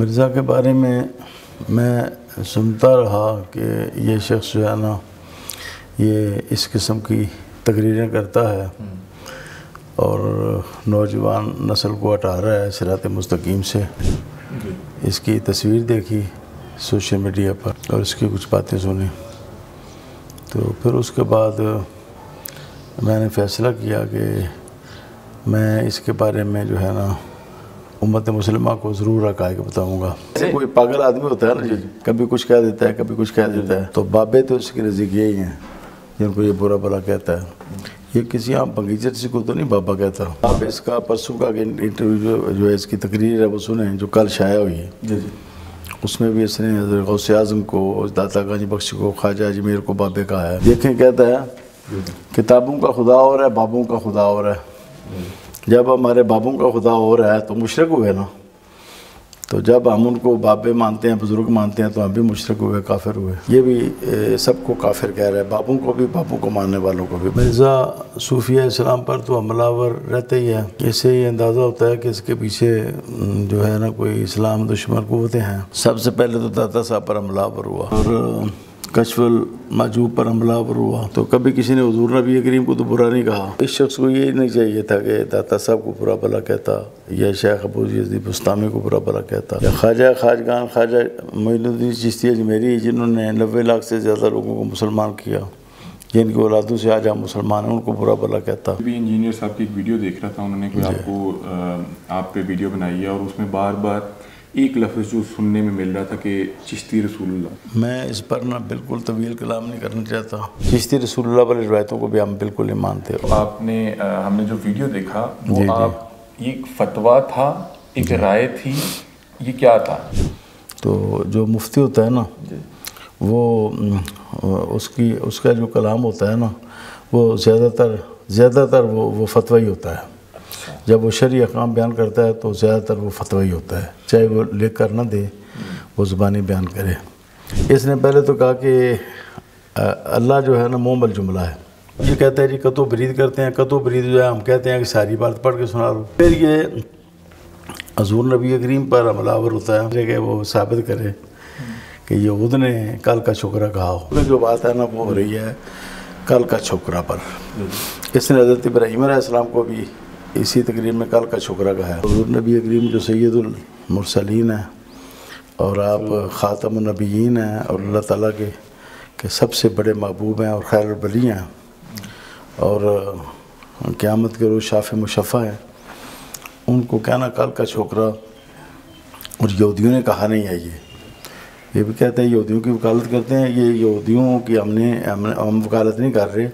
مرزا کے بارے میں سنتا رہا کہ یہ شخص جو ہے نا یہ اس قسم کی تقریریں کرتا ہے اور نوجوان نسل کو ہٹا رہا ہے صراط مستقیم سے۔ اس کی تصویر دیکھی سوشل میڈیا پر اور اس کی کچھ باتیں سنی، تو پھر اس کے بعد میں نے فیصلہ کیا کہ میں اس کے بارے میں جو ہے نا امت مسلمہ کو ضرور حقائق بتاؤں گا۔ ایسے کوئی پاگل آدمی ہوتا ہے نا کبھی کچھ کہہ دیتا ہے کبھی کچھ کہہ دیتا ہے، تو بابے تو اس کے نزدیک یہی ہیں جن کو یہ برا بھلا کہتا ہے۔ یہ کسی عام بغیچہ کسی کو تو نہیں بابا کہتا۔ آپ اس کا پرسوں کا انٹرویو جو ہے اس کی تقریر ہے وہ سنیں جو کل شائع ہوئی ہے، اس میں بھی اس نے حضرت غوث اعظم کو، داتا گنج بخش کو، خواجہ اجمیر کو بابے کہا ہے۔ دیکھیں کہتا ہے کتابوں کا خدا اور ہے بابوں کا خدا اور ہے۔ جب ہمارے بابوں کا خدا اور ہے تو مشرک ہوئے نا، تو جب ہم ان کو بابے مانتے ہیں بزرگ مانتے ہیں تو ہم بھی مشرک ہوئے، کافر ہوئے۔ یہ بھی سب کو کافر کہہ رہا ہے، بابوں کو بھی بابوں کو ماننے والوں کو بھی۔ مرزا صوفیہ اسلام پر تو حملہ آور رہتا ہی ہے، اس سے یہ اندازہ ہوتا ہے کہ اس کے پیچھے جو ہے نا کوئی اسلام دشمن قوتیں ہیں۔ سب سے پہلے تو داتا صاحب پر حملہ آور ہوا اور کشف المحجوب پر حملہ آور ہوا، تو کبھی کسی نے حضور نبی کریم کو تو برا نہیں کہا۔ اس شخص کو یہ نہیں چاہیے تھا کہ داتا صاحب کو برا بھلا کہتا یا شیخ ابو یزید بستامی کو برا بھلا کہتا یا خواجہ خواجگان خواجہ معین الدین چشتی اجمیری جنہوں نے 90 لاکھ سے زیادہ لوگوں کو مسلمان کیا، جن کی اولادوں سے آج ہم مسلمان ہیں، ان کو برا بھلا کہتا۔ بھی انجینئر صاحب کی ایک ویڈیو دیکھ رہا تھا، انہوں نے کوئی آپ کو آپ پہ ویڈیو بنائی ہے اور اس میں بار بار ایک لفظ جو سننے میں مل رہا تھا کہ چشتی رسول اللہ۔ میں اس پر نا بالکل طویل کلام نہیں کرنا چاہتا۔ چشتی رسول اللہ والی روایتوں کو بھی ہم بالکل نہیں مانتے۔ آپ نے ہم نے جو ویڈیو دیکھا وہ آپ یہ فتویٰ تھا، ایک رائے تھی، یہ کیا تھا؟ تو جو مفتی ہوتا ہے نا وہ اس کا جو کلام ہوتا ہے نا وہ زیادہ تر وہ فتوی ہوتا ہے۔ جب وہ شرعی احکام بیان کرتا ہے تو زیادہ تر وہ فتوی ہوتا ہے، چاہے وہ لکھ کر نہ دے، وہ زبانی بیان کرے۔ اس نے پہلے تو کہا کہ اللہ جو ہے نا مومل جملہ ہے۔ یہ کہتا ہے جی قطع برید کرتے ہیں، قطع برید جو ہے ہم کہتے ہیں کہ ساری بات پڑھ کے سنا دو۔ پھر یہ حضور نبی کریم پر حملہ آور ہوتا ہے کہ وہ ثابت کرے کہ یہود نے کل کا چھکرا کہا ہو۔ جو بات ہے نا وہ ہو رہی ہے کل کا چھکرا پر۔ اس نے حضرت ابراہیم علیہ السلام کو بھی اسی تقریر میں کل کا چھکرا کہا ہے۔ حضور نبی کریم جو سید المرسلین ہیں اور آپ خاتم النبیین ہیں اور اللہ تعالیٰ کے سب سے بڑے محبوب ہیں اور خیر البلی ہیں اور قیامت کے روز شافع مشفع ہیں، ان کو کہنا کل کا چھوکرا، اور یہودیوں نے کہا نہیں ہے۔ یہ بھی کہتے ہیں یہودیوں کی وکالت کرتے ہیں، یہ یہودیوں کی ہم وکالت نہیں کر رہے،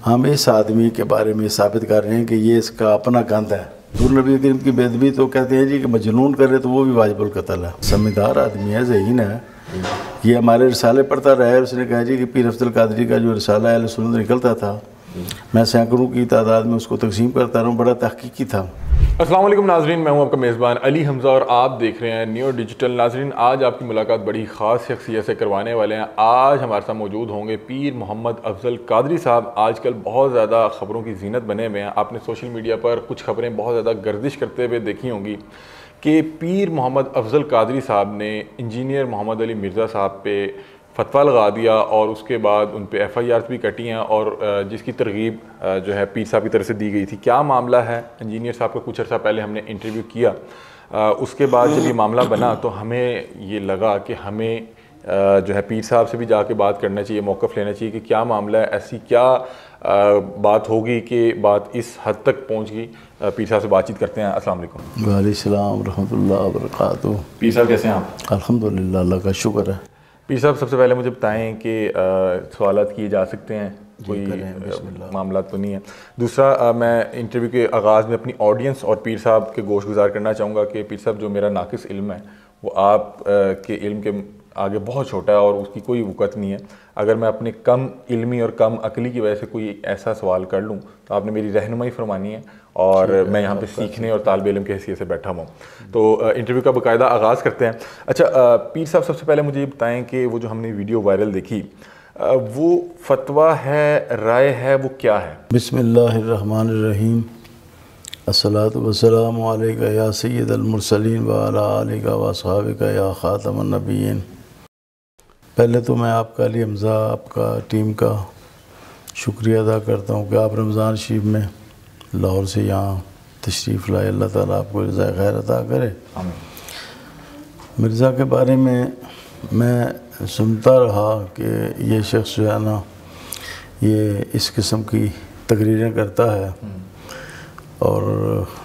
ہم اس آدمی کے بارے میں ثابت کر رہے ہیں کہ یہ اس کا اپنا گند ہے۔ حضور نبی کریم کی بے ادبی تو کہتے ہیں جی کہ مجنون کر رہے تو وہ بھی واجب القتل ہے۔ سمجھدار آدمی ہے، ذہین ہے، یہ ہمارے رسالے پڑھتا رہا ہے۔ اس نے کہا جی کہ پیر افضل قادری کا جو رسالہ اہل سنت نکلتا تھا میں سینکڑوں کی تعداد میں اس کو تقسیم کرتا رہا ہوں، بڑا تحقیقی تھا۔ السلام علیکم ناظرین، میں ہوں آپ کا میزبان علی حمزہ اور آپ دیکھ رہے ہیں نیو ڈیجیٹل۔ ناظرین آج آپ کی ملاقات بڑی خاص شخصیت سے کروانے والے ہیں۔ آج ہمارے ساتھ موجود ہوں گے پیر محمد افضل قادری صاحب۔ آج کل بہت زیادہ خبروں کی زینت بنے ہوئے ہیں، آپ نے سوشل میڈیا پر کچھ خبریں بہت زیادہ گردش کرتے ہوئے دیکھی ہوں گی کہ پیر محمد افضل قادری صاحب نے انجینئر محمد علی مرزا صاحب پہ فتویٰ لگا دیا اور اس کے بعد ان پہ FIRs بھی کٹی ہیں اور جس کی ترغیب جو ہے پیر صاحب کی طرف سے دی گئی تھی۔ کیا معاملہ ہے؟ انجینئر صاحب کا کچھ عرصہ پہلے ہم نے انٹرویو کیا، اس کے بعد جب یہ معاملہ بنا تو ہمیں یہ لگا کہ ہمیں جو ہے پیر صاحب سے بھی جا کے بات کرنا چاہیے، موقف لینا چاہیے کہ کیا معاملہ ہے، ایسی کیا بات ہوگی کہ بات اس حد تک پہنچ گئی۔ پیر صاحب سے بات چیت کرتے ہیں۔ السلام علیکم۔ وعلیکم السلام ورحمۃ اللہ وبرکاتہ۔ پیر صاحب کیسے ہیں آپ؟ الحمدللہ، اللہ کا شکر ہے۔ پیر صاحب سب سے پہلے مجھے بتائیں کہ سوالات کیے جا سکتے ہیں، کوئی معاملات تو نہیں ہے؟ دوسرا، میں انٹرویو کے آغاز میں اپنی آڈینس اور پیر صاحب کے گوش گزار کرنا چاہوں گا کہ پیر صاحب جو میرا ناقص علم ہے وہ آپ کے علم کے آگے بہت چھوٹا ہے اور اس کی کوئی وقت نہیں ہے۔ اگر میں اپنے کم علمی اور کم عقلی کی وجہ سے کوئی ایسا سوال کر لوں تو آپ نے میری رہنمائی فرمانی ہے اور میں یہاں پہ سیکھنے اور طالب علم کی حیثیت سے بیٹھا ہوں۔ تو انٹرویو کا باقاعدہ آغاز کرتے ہیں۔ اچھا پیر صاحب، سب سے پہلے مجھے یہ بتائیں کہ وہ جو ہم نے ویڈیو وائرل دیکھی وہ فتویٰ ہے، رائے ہے، وہ کیا ہے؟ بسم اللہ الرحمن الرحیم۔ الصلاۃ والسلام علیک یا سید المرسلین وعلی آلک و اصحابک یا خاتم النبیین۔ پہلے تو میں آپ کا علی حمزہ آپ کا ٹیم کا شکریہ ادا کرتا ہوں کہ آپ رمضان شریف میں لاہور سے یہاں تشریف لائے۔ اللہ تعالیٰ آپ کو جزائے خیر عطا کرے۔ مرزا کے بارے میں سنتا رہا کہ یہ شخص جو ہے نا یہ اس قسم کی تقریریں کرتا ہے اور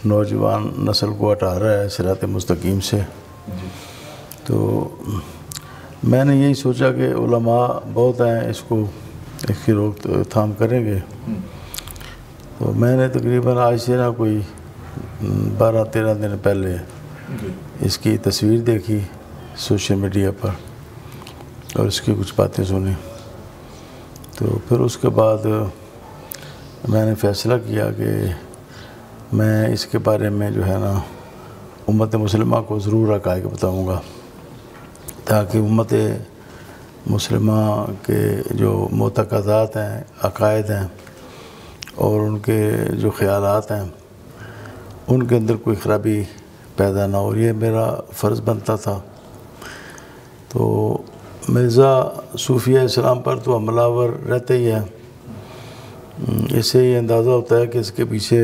نوجوان نسل کو ہٹا رہا ہے صراط مستقیم سے۔ تو میں نے یہی سوچا کہ علماء بہت ہیں، اس کی روک تھام کریں گے۔ تو میں نے تقریباً آج سے نہ کوئی 12-13 دن پہلے اس کی تصویر دیکھی سوشل میڈیا پر اور اس کی کچھ باتیں سنی۔ تو پھر اس کے بعد میں نے فیصلہ کیا کہ میں اس کے بارے میں جو ہے نا امت مسلمہ کو ضرور حقائق بتاؤں گا، تاکہ امت مسلمہ کے جو معتقدات ہیں، عقائد ہیں اور ان کے جو خیالات ہیں ان کے اندر کوئی خرابی پیدا نہ ہو۔ یہ میرا فرض بنتا تھا۔ تو مرزا صوفیہ اسلام پر تو حملہ آور رہتا ہی ہے، اس سے یہ اندازہ ہوتا ہے کہ اس کے پیچھے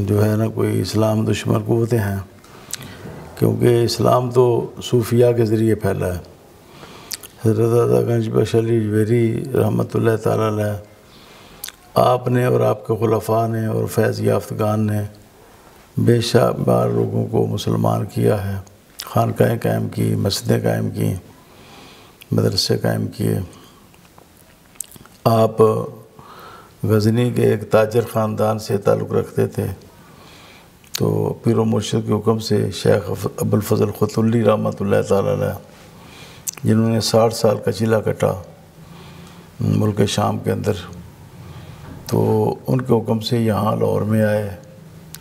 جو ہے نا کوئی اسلام دشمن قوتیں ہیں، کیونکہ اسلام تو صوفیہ کے ذریعے پھیلا ہے۔ حضرت دادا گنج بخش علی جویری رحمۃ اللہ تعالیٰ علیہ، آپ نے اور آپ کے خلفاء نے اور فیض یافتگان نے بے شمار لوگوں کو مسلمان کیا ہے، خانقاہیں قائم کی، مسجدیں قائم کی، مدرسے قائم کیے۔ آپ غزنی کے ایک تاجر خاندان سے تعلق رکھتے تھے، تو پیر و مرشد کے حکم سے شیخ ابوالفضل خطلی رحمۃ اللہ تعالیٰ علیہ، جنہوں نے 60 سال کا چیلا کٹا ملک شام کے اندر، تو ان کے حکم سے یہاں لاہور میں آئے،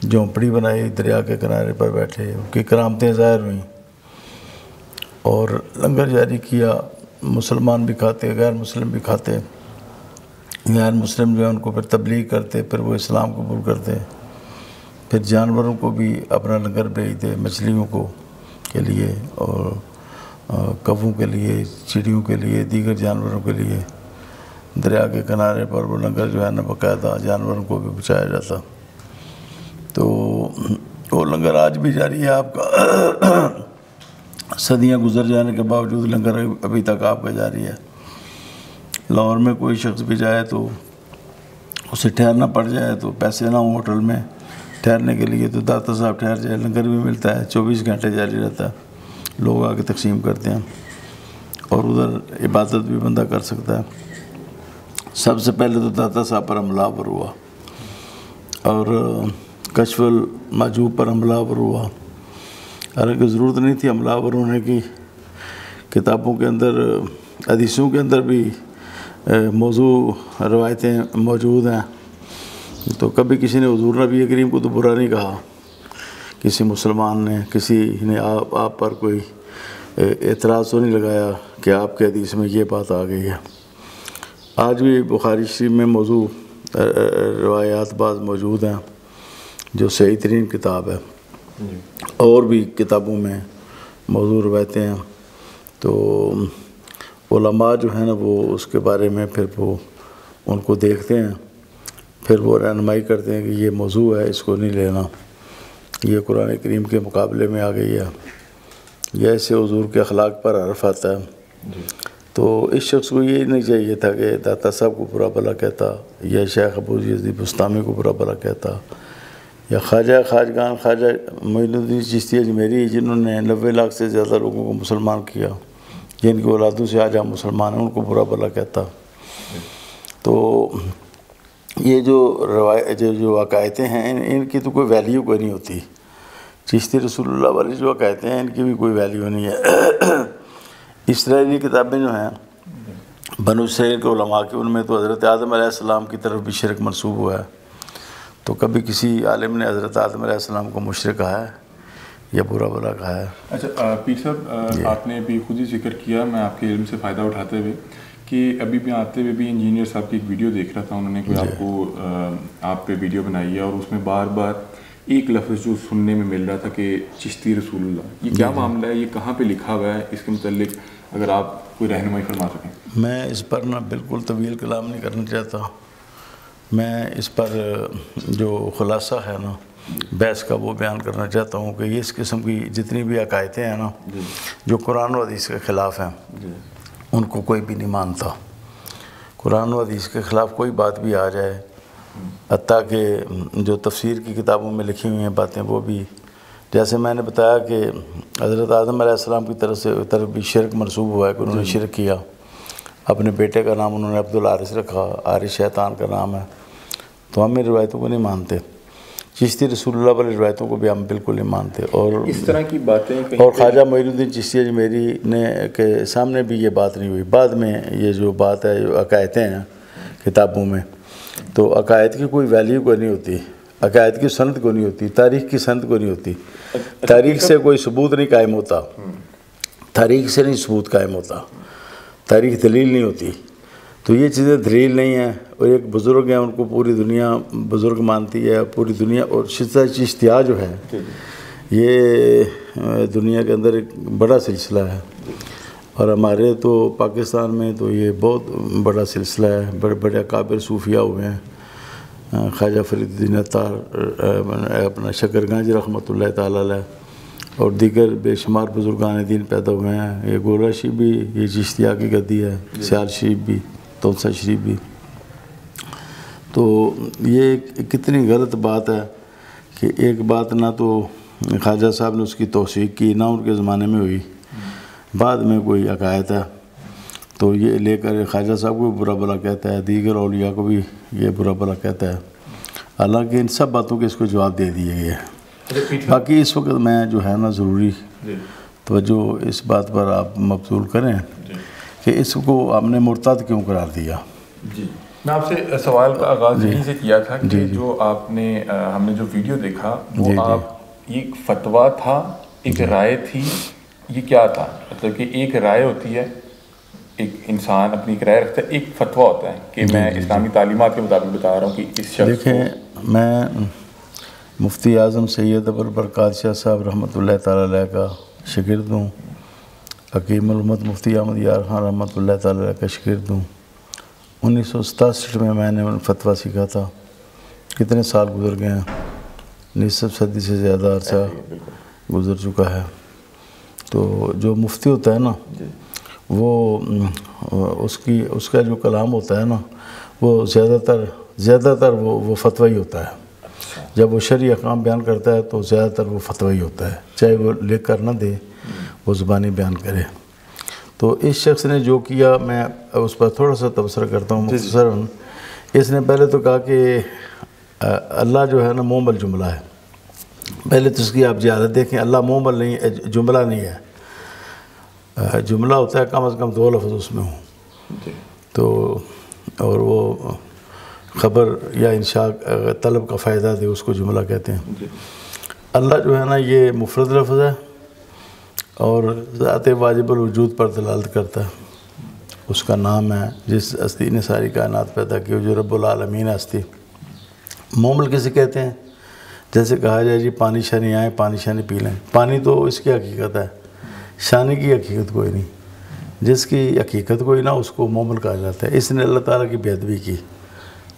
جھونپڑی بنائی، دریا کے کنارے پر بیٹھے، ان کی کرامتیں ظاہر ہوئیں اور لنگر جاری کیا۔ مسلمان بھی کھاتے، غیر مسلم بھی کھاتے، غیر مسلم جو ہے ان کو پھر تبلیغ کرتے، پھر وہ اسلام قبول کرتے، پھر جانوروں کو بھی اپنا لنگر بھیجتے، مچھلیوں کے لیے اور کووں کے لیے، چڑیوں کے لیے، دیگر جانوروں کے لیے دریا کے کنارے پر وہ لنگر جو ہے نا باقاعدہ جانوروں کو بھی پہنچایا جاتا۔ تو وہ لنگر آج بھی جاری ہے آپ کا، صدیاں گزر جانے کے باوجود لنگر ابھی تک آپ کا جاری ہے۔ لاہور میں کوئی شخص بھی جائے تو اسے ٹھہرنا پڑ جائے تو پیسے نہ ہوں ہوٹل میں ٹھہرنے کے لیے، تو داتا صاحب ٹھہر جائے، لنگر بھی ملتا ہے، 24 گھنٹے جاری رہتا ہے، لوگ آ کے تقسیم کرتے ہیں اور ادھر عبادت بھی بندہ کر سکتا ہے۔ سب سے پہلے تو داتا صاحب پر حملہ آور ہوا اور کشف المحجوب پر حملہ آور ہوا، حالانکہ ضرورت نہیں تھی حملہ آور ہونے کی، کتابوں کے اندر، حدیثوں کے اندر بھی موضوع روایتیں موجود ہیں۔ تو کبھی کسی نے حضور نبی کریم کو تو برا نہیں کہا، کسی مسلمان نے، کسی نے آپ پر کوئی اعتراض تو نہیں لگایا کہ آپ کے حدیث میں یہ بات آ گئی ہے۔ آج بھی بخاری شریف میں موضوع روایات بعض موجود ہیں جو صحیح ترین کتاب ہے، اور بھی کتابوں میں موضوع روایتیں ہیں۔ تو علماء جو ہیں نا وہ اس کے بارے میں پھر وہ ان کو دیکھتے ہیں، پھر وہ رہنمائی کرتے ہیں کہ یہ موضوع ہے، اس کو نہیں لینا، یہ قرآن کریم کے مقابلے میں آ گئی ہے، یا ایسے حضور کے اخلاق پر حرف آتا ہے۔ تو اس شخص کو یہ نہیں چاہیے تھا کہ داتا صاحب کو برا بھلا کہتا، یا شیخ ابو یزید بستامی کو برا بھلا کہتا، یا خواجگان خواجہ معین الدین چشتی اجمیری، جنہوں نے 90 لاکھ سے زیادہ لوگوں کو مسلمان کیا، جن کی اولادوں سے آج ہم مسلمان ہیں، ان کو برا بھلا کہتا۔ تو یہ جو عقائدیں ہیں ان کی تو کوئی ویلیو کوئی نہیں ہوتی۔ چشتی رسول اللہ والی جو عقائدیں ہیں ان کی بھی کوئی ویلیو نہیں ہے۔ اسرائیلی کتابیں جو ہیں بنو اسرائیل کے علماء کی، ان میں تو حضرت آدم علیہ السلام کی طرف بھی شرک منسوب ہوا ہے، تو کبھی کسی عالم نے حضرت آدم علیہ السلام کو مشرک کہا ہے یا برا بھلا کہا ہے؟ اچھا پیر صاحب، آپ نے بھی خود ہی ذکر کیا، میں آپ کے علم سے فائدہ اٹھاتے ہوئے کہ ابھی بھی آتے ہوئے بھی انجینئر صاحب کی ایک ویڈیو دیکھ رہا تھا، انہوں نے کوئی آپ پہ ویڈیو بنائی ہے اور اس میں بار بار ایک لفظ جو سننے میں مل رہا تھا کہ چشتی رسول اللہ، یہ کیا معاملہ ہے، یہ کہاں پہ لکھا ہوا ہے، اس کے متعلق اگر آپ کوئی رہنمائی فرما سکیں؟ میں اس پر بالکل طویل کلام نہیں کرنا چاہتا. میں اس پر جو خلاصہ ہے بحث کا وہ بیان کرنا چاہتا ہوں کہ یہ اس قسم کی جتنی بھی عقائدیں ہیں جو قرآن و حدیث کے خلاف ہیں ان کو کوئی بھی نہیں مانتا. قرآن و حدیث کے خلاف کوئی بات بھی آ جائے، حتیٰ کہ جو تفسیر کی کتابوں میں لکھی ہوئی ہیں باتیں وہ بھی، جیسے میں نے بتایا کہ حضرت آدم علیہ السلام کی طرف بھی شرک منسوب ہوا ہے کہ انہوں نے شرک کیا. اپنے بیٹے کا نام انہوں نے عبدالحارث رکھا، حارث شیطان کا نام ہے. تو ہم ان روایتوں کو نہیں مانتے. چشتی رسول اللہ والی روایتوں کو بھی ہم بالکل نہیں مانتے. اور اس طرح کی باتیں اور خواجہ معین الدین چشتی اجمیری نے کے سامنے بھی یہ بات نہیں ہوئی. بعد میں یہ جو بات ہے جو عقائدیں ہیں کتابوں میں، تو عقائد کی کوئی ویلیو کو نہیں ہوتی، عقائد کی سند کو نہیں ہوتی، تاریخ کی سند کو نہیں ہوتی. تاریخ سے کوئی ثبوت نہیں قائم ہوتا، تاریخ سے نہیں ثبوت قائم ہوتا، تاریخ دلیل نہیں ہوتی. تو یہ چیزیں دلیل نہیں ہیں. اور ایک بزرگ ہیں، ان کو پوری دنیا بزرگ مانتی ہے، پوری دنیا. اور چشتیہ جو ہے یہ دنیا کے اندر ایک بڑا سلسلہ ہے، اور ہمارے تو پاکستان میں تو یہ بہت بڑا سلسلہ ہے. بڑے بڑے اکابر صوفیاء ہوئے ہیں، خواجہ فرید الدین عطار، اپنا شکر گنج رحمۃ اللہ تعالیٰ علیہ، اور دیگر بے شمار بزرگان دین پیدا ہوئے ہیں. یہ گولہ شریف بھی یہ چشتیہ کی گدی ہے، سیال شریف بھی، تونسا شریف بھی. تو یہ کتنی غلط بات ہے کہ ایک بات نہ تو خواجہ صاحب نے اس کی توثیق کی، نہ ان کے زمانے میں ہوئی، بعد میں کوئی عقائد ہے تو یہ لے کر خواجہ صاحب کو بھی برا بلا کہتا ہے، دیگر اولیاء کو بھی یہ برا بلا کہتا ہے. حالانکہ ان سب باتوں کے اس کو جواب دے دیے گئے ہیں. باقی اس وقت میں جو ہے ضروری توجہ اس بات پر آپ مبذول کریں کہ اس کو ہم نے مرتد کیوں قرار دیا. میں آپ سے سوال کا آغاز یہیں سے کیا تھا کہ جو آپ نے ہم نے جو ویڈیو دیکھا وہ آپ یہ ایک فتویٰ تھا، ایک رائے تھی، یہ کیا تھا؟ مطلب کہ ایک رائے ہوتی ہے، ایک انسان اپنی ایک رائے رکھتا ہے، ایک فتویٰ ہوتا ہے کہ میں اسلامی تعلیمات کے مطابق بتا رہا ہوں کہ اس شخص دیکھیں میں مفتی اعظم سید ابوالبرکات شاہ صاحب رحمۃ اللہ تعالیٰ علیہ کا شاگرد ہوں. حکیم الامت مفتی احمد یار خان رحمۃ اللہ تعالیٰ علیہ کا شاگرد ہوں. 1967 میں نے فتویٰ سیکھا تھا. کتنے سال گزر گئے ہیں، نصف صدی سے زیادہ عرصہ گزر چکا ہے. تو جو مفتی ہوتا ہے وہ اس کا جو کلام ہوتا ہے وہ زیادہ تر وہ فتویٰ ہی ہوتا ہے. جب وہ شرعی احکام بیان کرتا ہے تو زیادہ تر وہ فتویٰ ہی ہوتا ہے، چاہے وہ لکھ کر نہ دے، وہ زبانی بیان کرے. تو اس شخص نے جو کیا میں اس پر تھوڑا سا تبصرہ کرتا ہوں مختصراً. اس نے پہلے تو کہا کہ اللہ جو ہے مومل جملہ ہے. پہلے تو اس کی آپ جہالت دیکھیں، اللہ مومل نہیں، جملہ نہیں ہے. جملہ ہوتا ہے کم از کم 2 لفظ اس میں ہوں تو، اور وہ خبر یا انشاء طلب کا فائدہ دے اس کو جملہ کہتے ہیں. اللہ جو ہے یہ مفرد لفظ ہے اور ذات واجب الوجود پر دلالت کرتا ہے. اس کا نام ہے جس ہستی نے ساری کائنات پیدا کی، جو رب العالمین ہستی. مومل کسے کہتے ہیں؟ جیسے کہا جائے جی پانی شانی آئے، پانی شانی پی لیں. پانی تو اس کی حقیقت ہے، شانی کی حقیقت کوئی نہیں. جس کی حقیقت کوئی نہ اس کو مومل کہا جاتا ہے. اس نے اللہ تعالیٰ کی بے ادبی کی،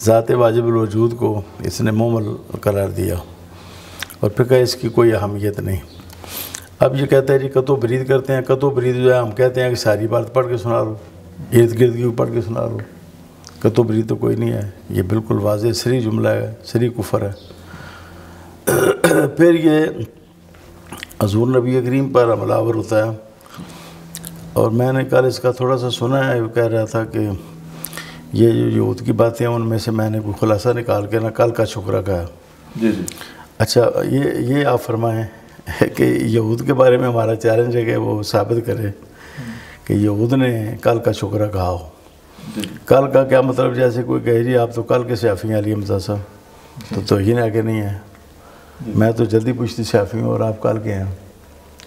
ذات واجب الوجود کو اس نے مومل قرار دیا اور پھر کہا اس کی کوئی اہمیت نہیں. اب یہ کہتا ہے جی قطع و برید کرتے ہیں. قطع و برید جو ہے ہم کہتے ہیں کہ ساری بات پڑھ کے سنا لو، ارد گرد کی پڑھ کے سنا لو. قطع و برید تو کوئی نہیں ہے، یہ بالکل واضح صریح جملہ ہے، صریح کفر ہے. پھر یہ حضور نبی کریم پر حملہ آور ہوتا ہے. اور میں نے کل اس کا تھوڑا سا سنا ہے، وہ کہہ رہا تھا کہ یہ جو یہود کی باتیں ہیں ان میں سے میں نے کوئی خلاصہ نکال کے کل کا شکرہ کہا. جی. اچھا یہ آپ فرمائیں کہ یہود کے بارے میں ہمارا چیلنج ہے کہ وہ ثابت کرے کہ یہود نے کل کا شکرہ کہا ہو. کل کا کیا مطلب؟ جیسے کوئی کہے جی آپ تو کل کے شافعی ہیں علی حمزہ صاحب، تو توہین آگے نہیں ہے. میں تو جلدی پوچھتی شافعی ہوں اور آپ کل کے ہیں،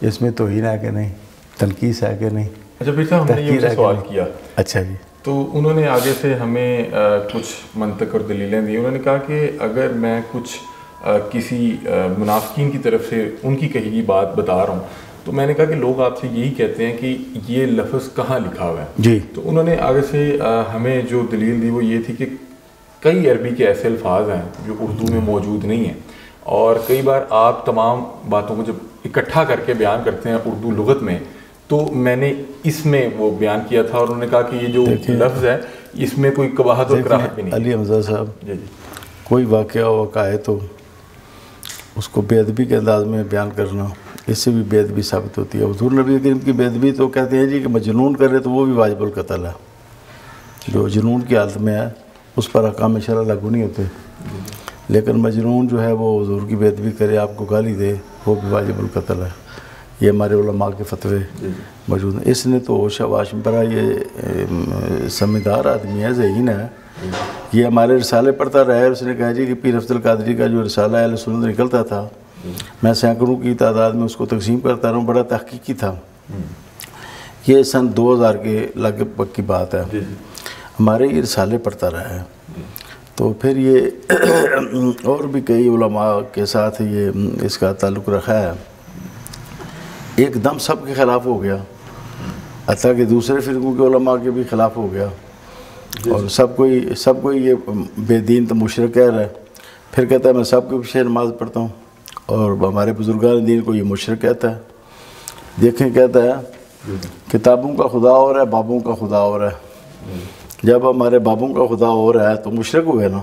اس میں توہین آگے نہیں، تنقیص ہے کہ نہیں. اچھا پھر ہم نے یہ سوال کیا. اچھا جی. تو انہوں نے آگے سے ہمیں کچھ منطق اور دلیلیں دی. انہوں نے کہا کہ اگر میں کچھ کسی منافقین کی طرف سے ان کی کہی گئی بات بتا رہا ہوں، تو میں نے کہا کہ لوگ آپ سے یہی کہتے ہیں کہ یہ لفظ کہاں لکھا ہوا ہے جی. تو انہوں نے آگے سے ہمیں جو دلیل دی وہ یہ تھی کہ کئی عربی کے ایسے الفاظ ہیں جو اردو میں موجود نہیں ہیں، اور کئی بار آپ تمام باتوں کو جب اکٹھا کر کے بیان کرتے ہیں اردو لغت میں، تو میں نے اس میں وہ بیان کیا تھا، اور انہوں نے کہا کہ یہ جو لفظ ہے اس میں کوئی قباحت اور کراہت بھی نہیں. علی حمزہ صاحب، جی جی، کوئی واقعہ ہے تو اس کو بے ادبی کے انداز میں بیان کرنا، اس سے بھی بے ادبی ثابت ہوتی ہے. حضور نبی کریم کی بے ادبی تو کہتے ہیں جی کہ مجنون کرے تو وہ بھی واجب القتل ہے. جو جنون کی حالت میں ہے اس پر احکام شرع لاگو نہیں ہوتے، لیکن مجنون جو ہے وہ حضور کی بے ادبی کرے، آپ کو گالی دے، وہ بھی واجب القتل ہے. یہ ہمارے علماء کے فتوے موجود ہیں. اس نے تو ہوش حواس میں پڑھا، یہ سمجھدار آدمی ہے، ذہین ہے. یہ ہمارے رسالے پڑھتا رہا ہے. اس نے کہا جی کہ پیر افضل قادری کا جو رسالہ اہل سنت نکلتا تھا، میں سینکڑوں کی تعداد میں اس کو تقسیم کرتا رہا ہوں، بڑا تحقیقی تھا. یہ سن 2000 کے لگ بھگ کی بات ہے. ہمارے یہ رسالے پڑھتا رہا ہے. تو پھر یہ اور بھی کئی علماء کے ساتھ یہ اس کا تعلق رکھا ہے. ایک دم سب کے خلاف ہو گیا، حتیٰ کہ دوسرے فرقوں کے علماء کے بھی خلاف ہو گیا، اور سب کوئی یہ بے دین تو مشرک کہہ رہا ہے. پھر کہتا ہے میں سب کے پیچھے نماز پڑھتا ہوں، اور ہمارے بزرگان دین کو یہ مشرک کہتا ہے. دیکھیں، کہتا ہے کتابوں کا خدا اور ہے، بابوں کا خدا اور ہے. جب ہمارے بابوں کا خدا ہو رہا ہے تو مشرک ہوئے نا.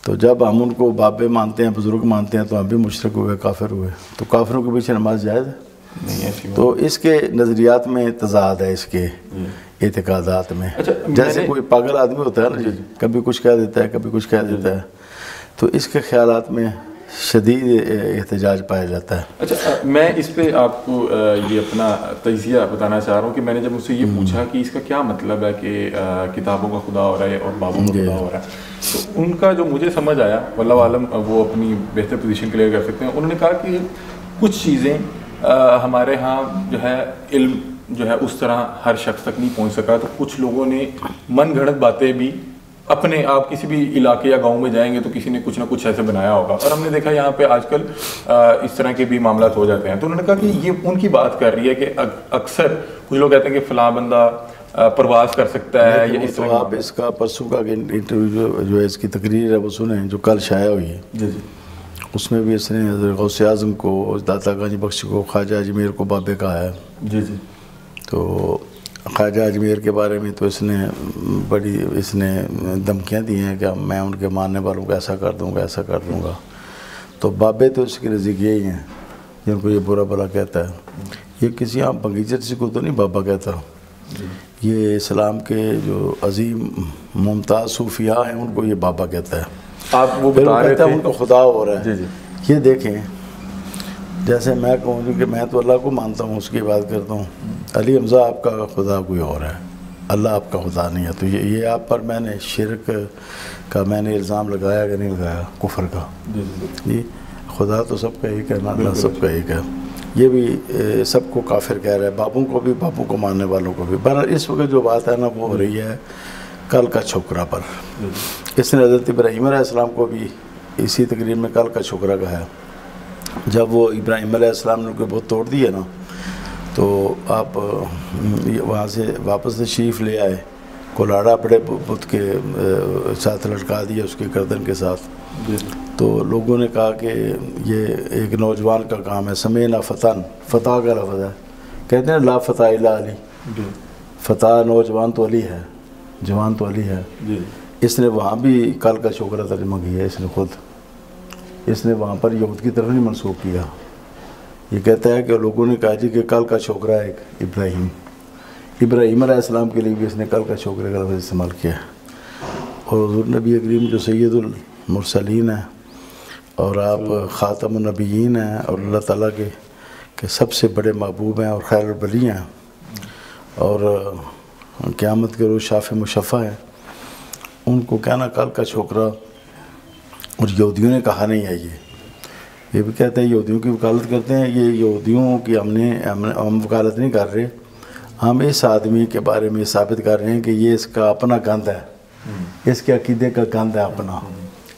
تو جب ہم ان کو بابے مانتے ہیں، بزرگ مانتے ہیں، تو ہم بھی مشرک ہوئے، کافر ہوئے. تو کافروں کے پیچھے نماز جائز ہے؟ تو اس کے نظریات میں تضاد ہے، اس کے اعتقادات میں. جیسے کوئی پاگل آدمی ہوتا ہے نا، کبھی کچھ کہہ دیتا ہے، کبھی کچھ کہہ دیتا ہے، تو اس کے خیالات میں شدید احتجاج پایا جاتا ہے. اچھا، میں اس پہ آپ کو یہ اپنا تجزیہ بتانا چاہ رہا ہوں کہ میں نے جب مجھ سے یہ پوچھا کہ اس کا کیا مطلب ہے کہ کتابوں کا خدا ہو رہا ہے اور بابوں کا خدا ہو رہا ہے، تو ان کا جو مجھے سمجھ آیا، واللہ عالم وہ اپنی بہتر پوزیشن کلیئر کر سکتے ہیں. انہوں نے کہا کہ کچھ چیزیں ہمارے ہاں جو ہے علم جو ہے اس طرح ہر شخص تک نہیں پہنچ سکا، تو کچھ لوگوں نے من گھڑت باتیں بھی اپنے، آپ کسی بھی علاقے یا گاؤں میں جائیں گے تو کسی نے کچھ نہ کچھ ایسے بنایا ہوگا، اور ہم نے دیکھا یہاں پہ آج کل اس طرح کے بھی معاملات ہو جاتے ہیں. تو انہوں نے کہا کہ یہ ان کی بات کر رہی ہے کہ اکثر کچھ لوگ کہتے ہیں کہ فلاں بندہ پرواز کر سکتا ہے یا اس طرح. آپ اس کا پرسوں کا انٹرویو جو ہے اس کی تقریر ہے وہ سنیں، جو کل شائع ہوئی ہے. جی جی، اس میں بھی اس نے حضرت غوث اعظم کو، داتا گنج بخش کو، خواجہ اجمیر کو بابے کہا ہے. جی جی، تو خواجہ اجمیر کے بارے میں تو اس نے دھمکیاں دی ہیں کہ میں ان کے ماننے والوں کو ایسا کر دوں گا، ایسا کر دوں گا. تو بابے تو اس کے نزدیک یہی ہیں جن کو یہ برا بلا کہتا ہے. یہ کسی عام بغیچہ سے کو تو نہیں بابا کہتا. یہ اسلام کے جو عظیم ممتاز صوفیاء ہیں ان کو یہ بابا کہتا ہے. آپ وہ بتا رہے تھے ان کو خدا ہو رہا ہے. جی جی، یہ دیکھیں، جیسے میں کہوں کہ میں تو اللہ کو مانتا ہوں، اس کی بات کرتا ہوں. علی حمزہ آپ کا خدا کوئی اور ہے، اللہ آپ کا خدا نہیں ہے. تو یہ آپ پر میں نے شرک کا میں نے الزام لگایا کہ نہیں لگایا، کفر کا. جی، خدا تو سب کا ایک ہے نا، اللہ سب کا ایک ہے. یہ بھی سب کو کافر کہہ رہا ہے، بابوں کو بھی، بابوں کو ماننے والوں کو بھی. بہرحال اس وقت جو بات ہے نا وہ ہو رہی ہے کل کا چھوکرا پر. اس نے حضرت ابراہیم علیہ السلام کو بھی اسی تقریر میں کل کا چھوکرا کہا ہے. جب وہ ابراہیم علیہ السلام نے ان کے بت توڑ دیے نا، تو آپ وہاں سے واپس تشریف لے آئے، کولاڑا بڑے بت کے ساتھ لٹکا دیا اس کے گردن کے ساتھ. تو لوگوں نے کہا کہ یہ ایک نوجوان کا کام ہے. سمینا فتن، فتح کا لفظ ہے، کہتے ہیں لا فتح الا علی. فتح نوجوان تو علی ہے، جوان تو علی ہے. اس نے وہاں بھی کل کا چھوکرا ترجمہ کیا ہے. اس نے وہاں پر یہود کی طرف نہیں منسوخ کیا. یہ کہتا ہے کہ لوگوں نے کہا جی کہ کل کا چھوکرا ہے ابراہیم علیہ السلام کے لیے بھی اس نے کل کا چھوکرے کا لفظ استعمال کیا ہے. اور حضور نبی کریم جو سید المرسلین ہیں اور آپ خاتم النبیین ہیں اور اللہ تعالیٰ کے سب سے بڑے محبوب ہیں اور خیر البلی ہیں اور قیامت کے روز شاف مشفع ہیں، ان کو کہنا کل کا چھوکرا. اور یہودیوں نے کہا نہیں ہے. یہ بھی کہتے ہیں یہودیوں کی وکالت کرتے ہیں. یہ یہودیوں کی ہم وکالت نہیں کر رہے، ہم اس آدمی کے بارے میں ثابت کر رہے ہیں کہ یہ اس کا اپنا گند ہے، اس کے عقیدے کا گند ہے اپنا.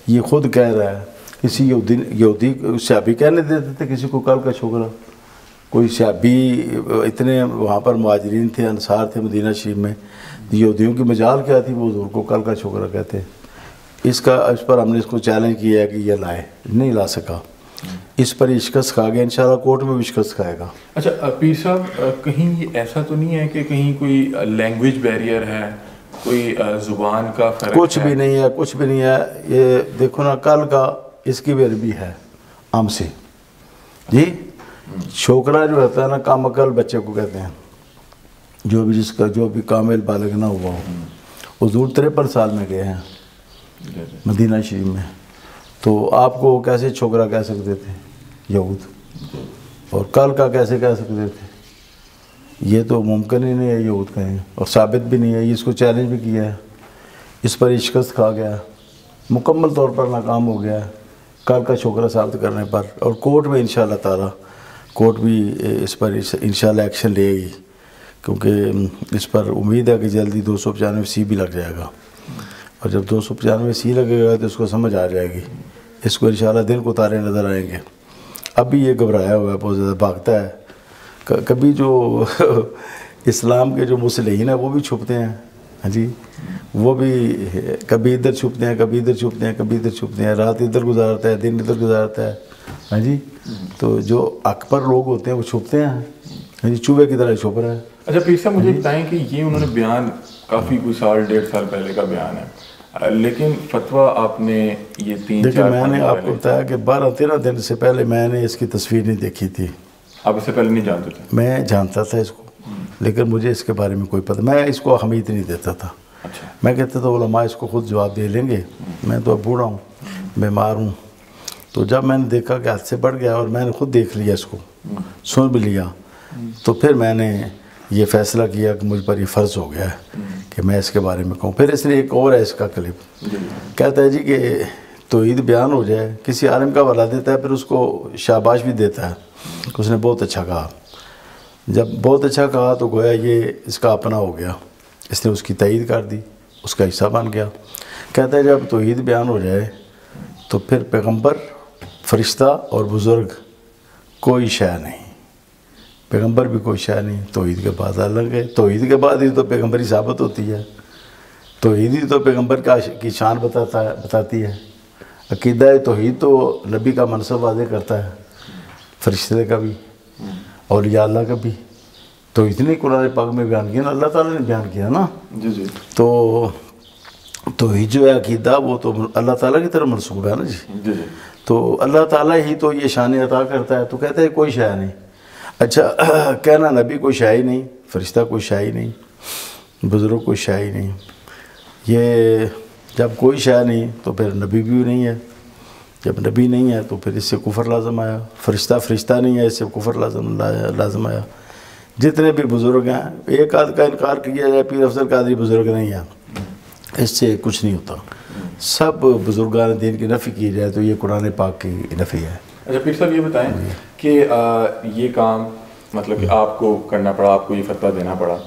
یہ خود کہہ رہا ہے کسی یہودی صحابی کہنے دیتے تھے کسی کو کل کا چھوکرا. کوئی صحابی اتنے وہاں پر مہاجرین تھے، انصار تھے مدینہ شریف میں، یہودیوں کی مجال کیا تھی، وہ حضور کو کل کا چھوکرا کہتے. اس پر ہم نے اس کو چیلنج کیا ہے کہ یہ لائے، نہیں لا سکا. اس پر یہ شکست کھا گیا، انشاءاللہ کورٹ میں بھی شکست کھائے گا. اچھا پیر صاحب، کہیں یہ ایسا تو نہیں ہے کہ کہیں کوئی لینگویج بیریئر ہے، کوئی زبان کا فرق؟ کچھ بھی نہیں ہے، کچھ بھی نہیں ہے. یہ دیکھو نا، کل کا اس کی بھی عربی ہے عام سے جی. چھوکرا جو رہتا ہے نا، کام عقل بچے کو کہتے ہیں، جو بھی جس کا جو بھی کامل بالغ نہ ہوا ہو. حضور 53 سال میں گئے ہیں مدینہ شریف میں، تو آپ کو کیسے چھوکرا کہہ سکتے تھے یہود، اور کل کا کیسے کہہ سکتے تھے؟ یہ تو ممکن ہی نہیں ہے یہود کہیں، اور ثابت بھی نہیں ہے. یہ اس کو چیلنج بھی کیا ہے، اس پر شکست کھا گیا، مکمل طور پر ناکام ہو گیا کل کا چھوکرا ثابت کرنے پر. اور کورٹ میں انشاءاللہ تعالی کورٹ بھی اس پر انشاءاللہ ایکشن لے گی، کیونکہ اس پر امید ہے کہ جلدی 295C بھی لگ جائے گا. اور جب 295C لگے گا تو اس کو سمجھ آ جائے گی. اس کو انشاءاللہ دن کو تارے نظر آئیں گے. ابھی یہ گھبرایا ہوا ہے، بہت زیادہ بھاگتا ہے. کبھی جو اسلام کے جو مصلحین ہیں وہ بھی چھپتے ہیں، ہاں جی، وہ بھی کبھی ادھر چھپتے ہیں، کبھی ادھر چھپتے ہیں، کبھی ادھر چھپتے ہیں. رات ادھر گزارتا ہے، دن ادھر گزارتا ہے، ہاں جی. تو جو اکبر لوگ ہوتے ہیں وہ چھپتے ہیں، ہاں جی، چوہے کی طرح چھپ رہے ہیں. اچھا پیر صاحب، مجھے بتائیں کہ یہ انہوں نے بیان کافی کوئی سال 1.5 سال پہلے کا بیان ہے، لیکن فتویٰ آپ نے یہ 3-4 دیکھیں، میں نے آپ کو بتایا کہ 12-13 دن سے پہلے میں نے اس کی تصویر نہیں دیکھی تھی. آپ اس سے پہلے نہیں جانتے تھے؟ میں جانتا تھا اس کو، لیکن مجھے اس کے بارے میں کوئی پتہ، میں اس کو اہمیت نہیں دیتا تھا. اچھا. میں کہتا تھا علماء اس کو خود جواب دے لیں گے، میں تو اب بوڑھا ہوں، بیمار ہوں. تو جب میں نے دیکھا کہ حد سے بڑھ گیا، اور میں نے خود دیکھ لیا اس کو، سن بھی لیا، تو پھر میں نے یہ فیصلہ کیا کہ مجھ پر یہ فرض ہو گیا ہے کہ میں اس کے بارے میں کہوں. پھر اس نے ایک اور ہے اس کا کلپ، کہتا ہے جی کہ توحید بیان ہو جائے، کسی عالم کا حوالہ دیتا ہے، پھر اس کو شاباش بھی دیتا ہے، اس نے بہت اچھا کہا. جب بہت اچھا کہا تو گویا یہ اس کا اپنا ہو گیا، اس نے اس کی تائید کر دی، اس کا حصہ بن گیا. کہتا ہے جب توحید بیان ہو جائے تو پھر پیغمبر، فرشتہ اور بزرگ کوئی شے نہیں، پیغمبر بھی کوئی شے نہیں. توحید کے بعد الگ ہے، توحید کے بعد ہی تو پیغمبری ثابت ہوتی ہے. توحید ہی تو پیغمبر کی شان بتاتی ہے. عقیدہ توحید تو نبی کا منصب واضح کرتا ہے، فرشتے کا بھی، اولیاء اللہ کا بھی. تو اتنے قرآن پاک میں بیان کیا نا، اللہ تعالیٰ نے بیان کیا نا. جی جی. تو توحید جو ہے عقیدہ، وہ تو اللہ تعالیٰ کی طرف منسوب ہے نا جی. جی جی. تو اللہ تعالیٰ ہی تو یہ شان عطا کرتا ہے. تو کہتا ہے کوئی شے نہیں. اچھا، کہنا نبی کوئی شے ہی نہیں، فرشتہ کوئی شے ہی نہیں، بزرگ کوئی شے ہی نہیں. یہ جب کوئی شے نہیں تو پھر نبی بھی نہیں ہے. جب نبی نہیں ہے تو پھر اس سے کفر لازم آیا. فرشتہ نہیں ہے، اس سے کفر لازم آیا. جتنے بھی بزرگ ہیں، ایک آدھ کا انکار کیا جائے، پیر افضل قادری بزرگ نہیں ہے، اس سے کچھ نہیں ہوتا. سب بزرگان دین کی نفی کی جائے تو یہ قرآن پاک کی نفی ہے. اچھا پیر صاحب، یہ بتائیں کہ یہ کام مطلب کہ آپ کو کرنا پڑا، آپ کو یہ فتویٰ دینا پڑا.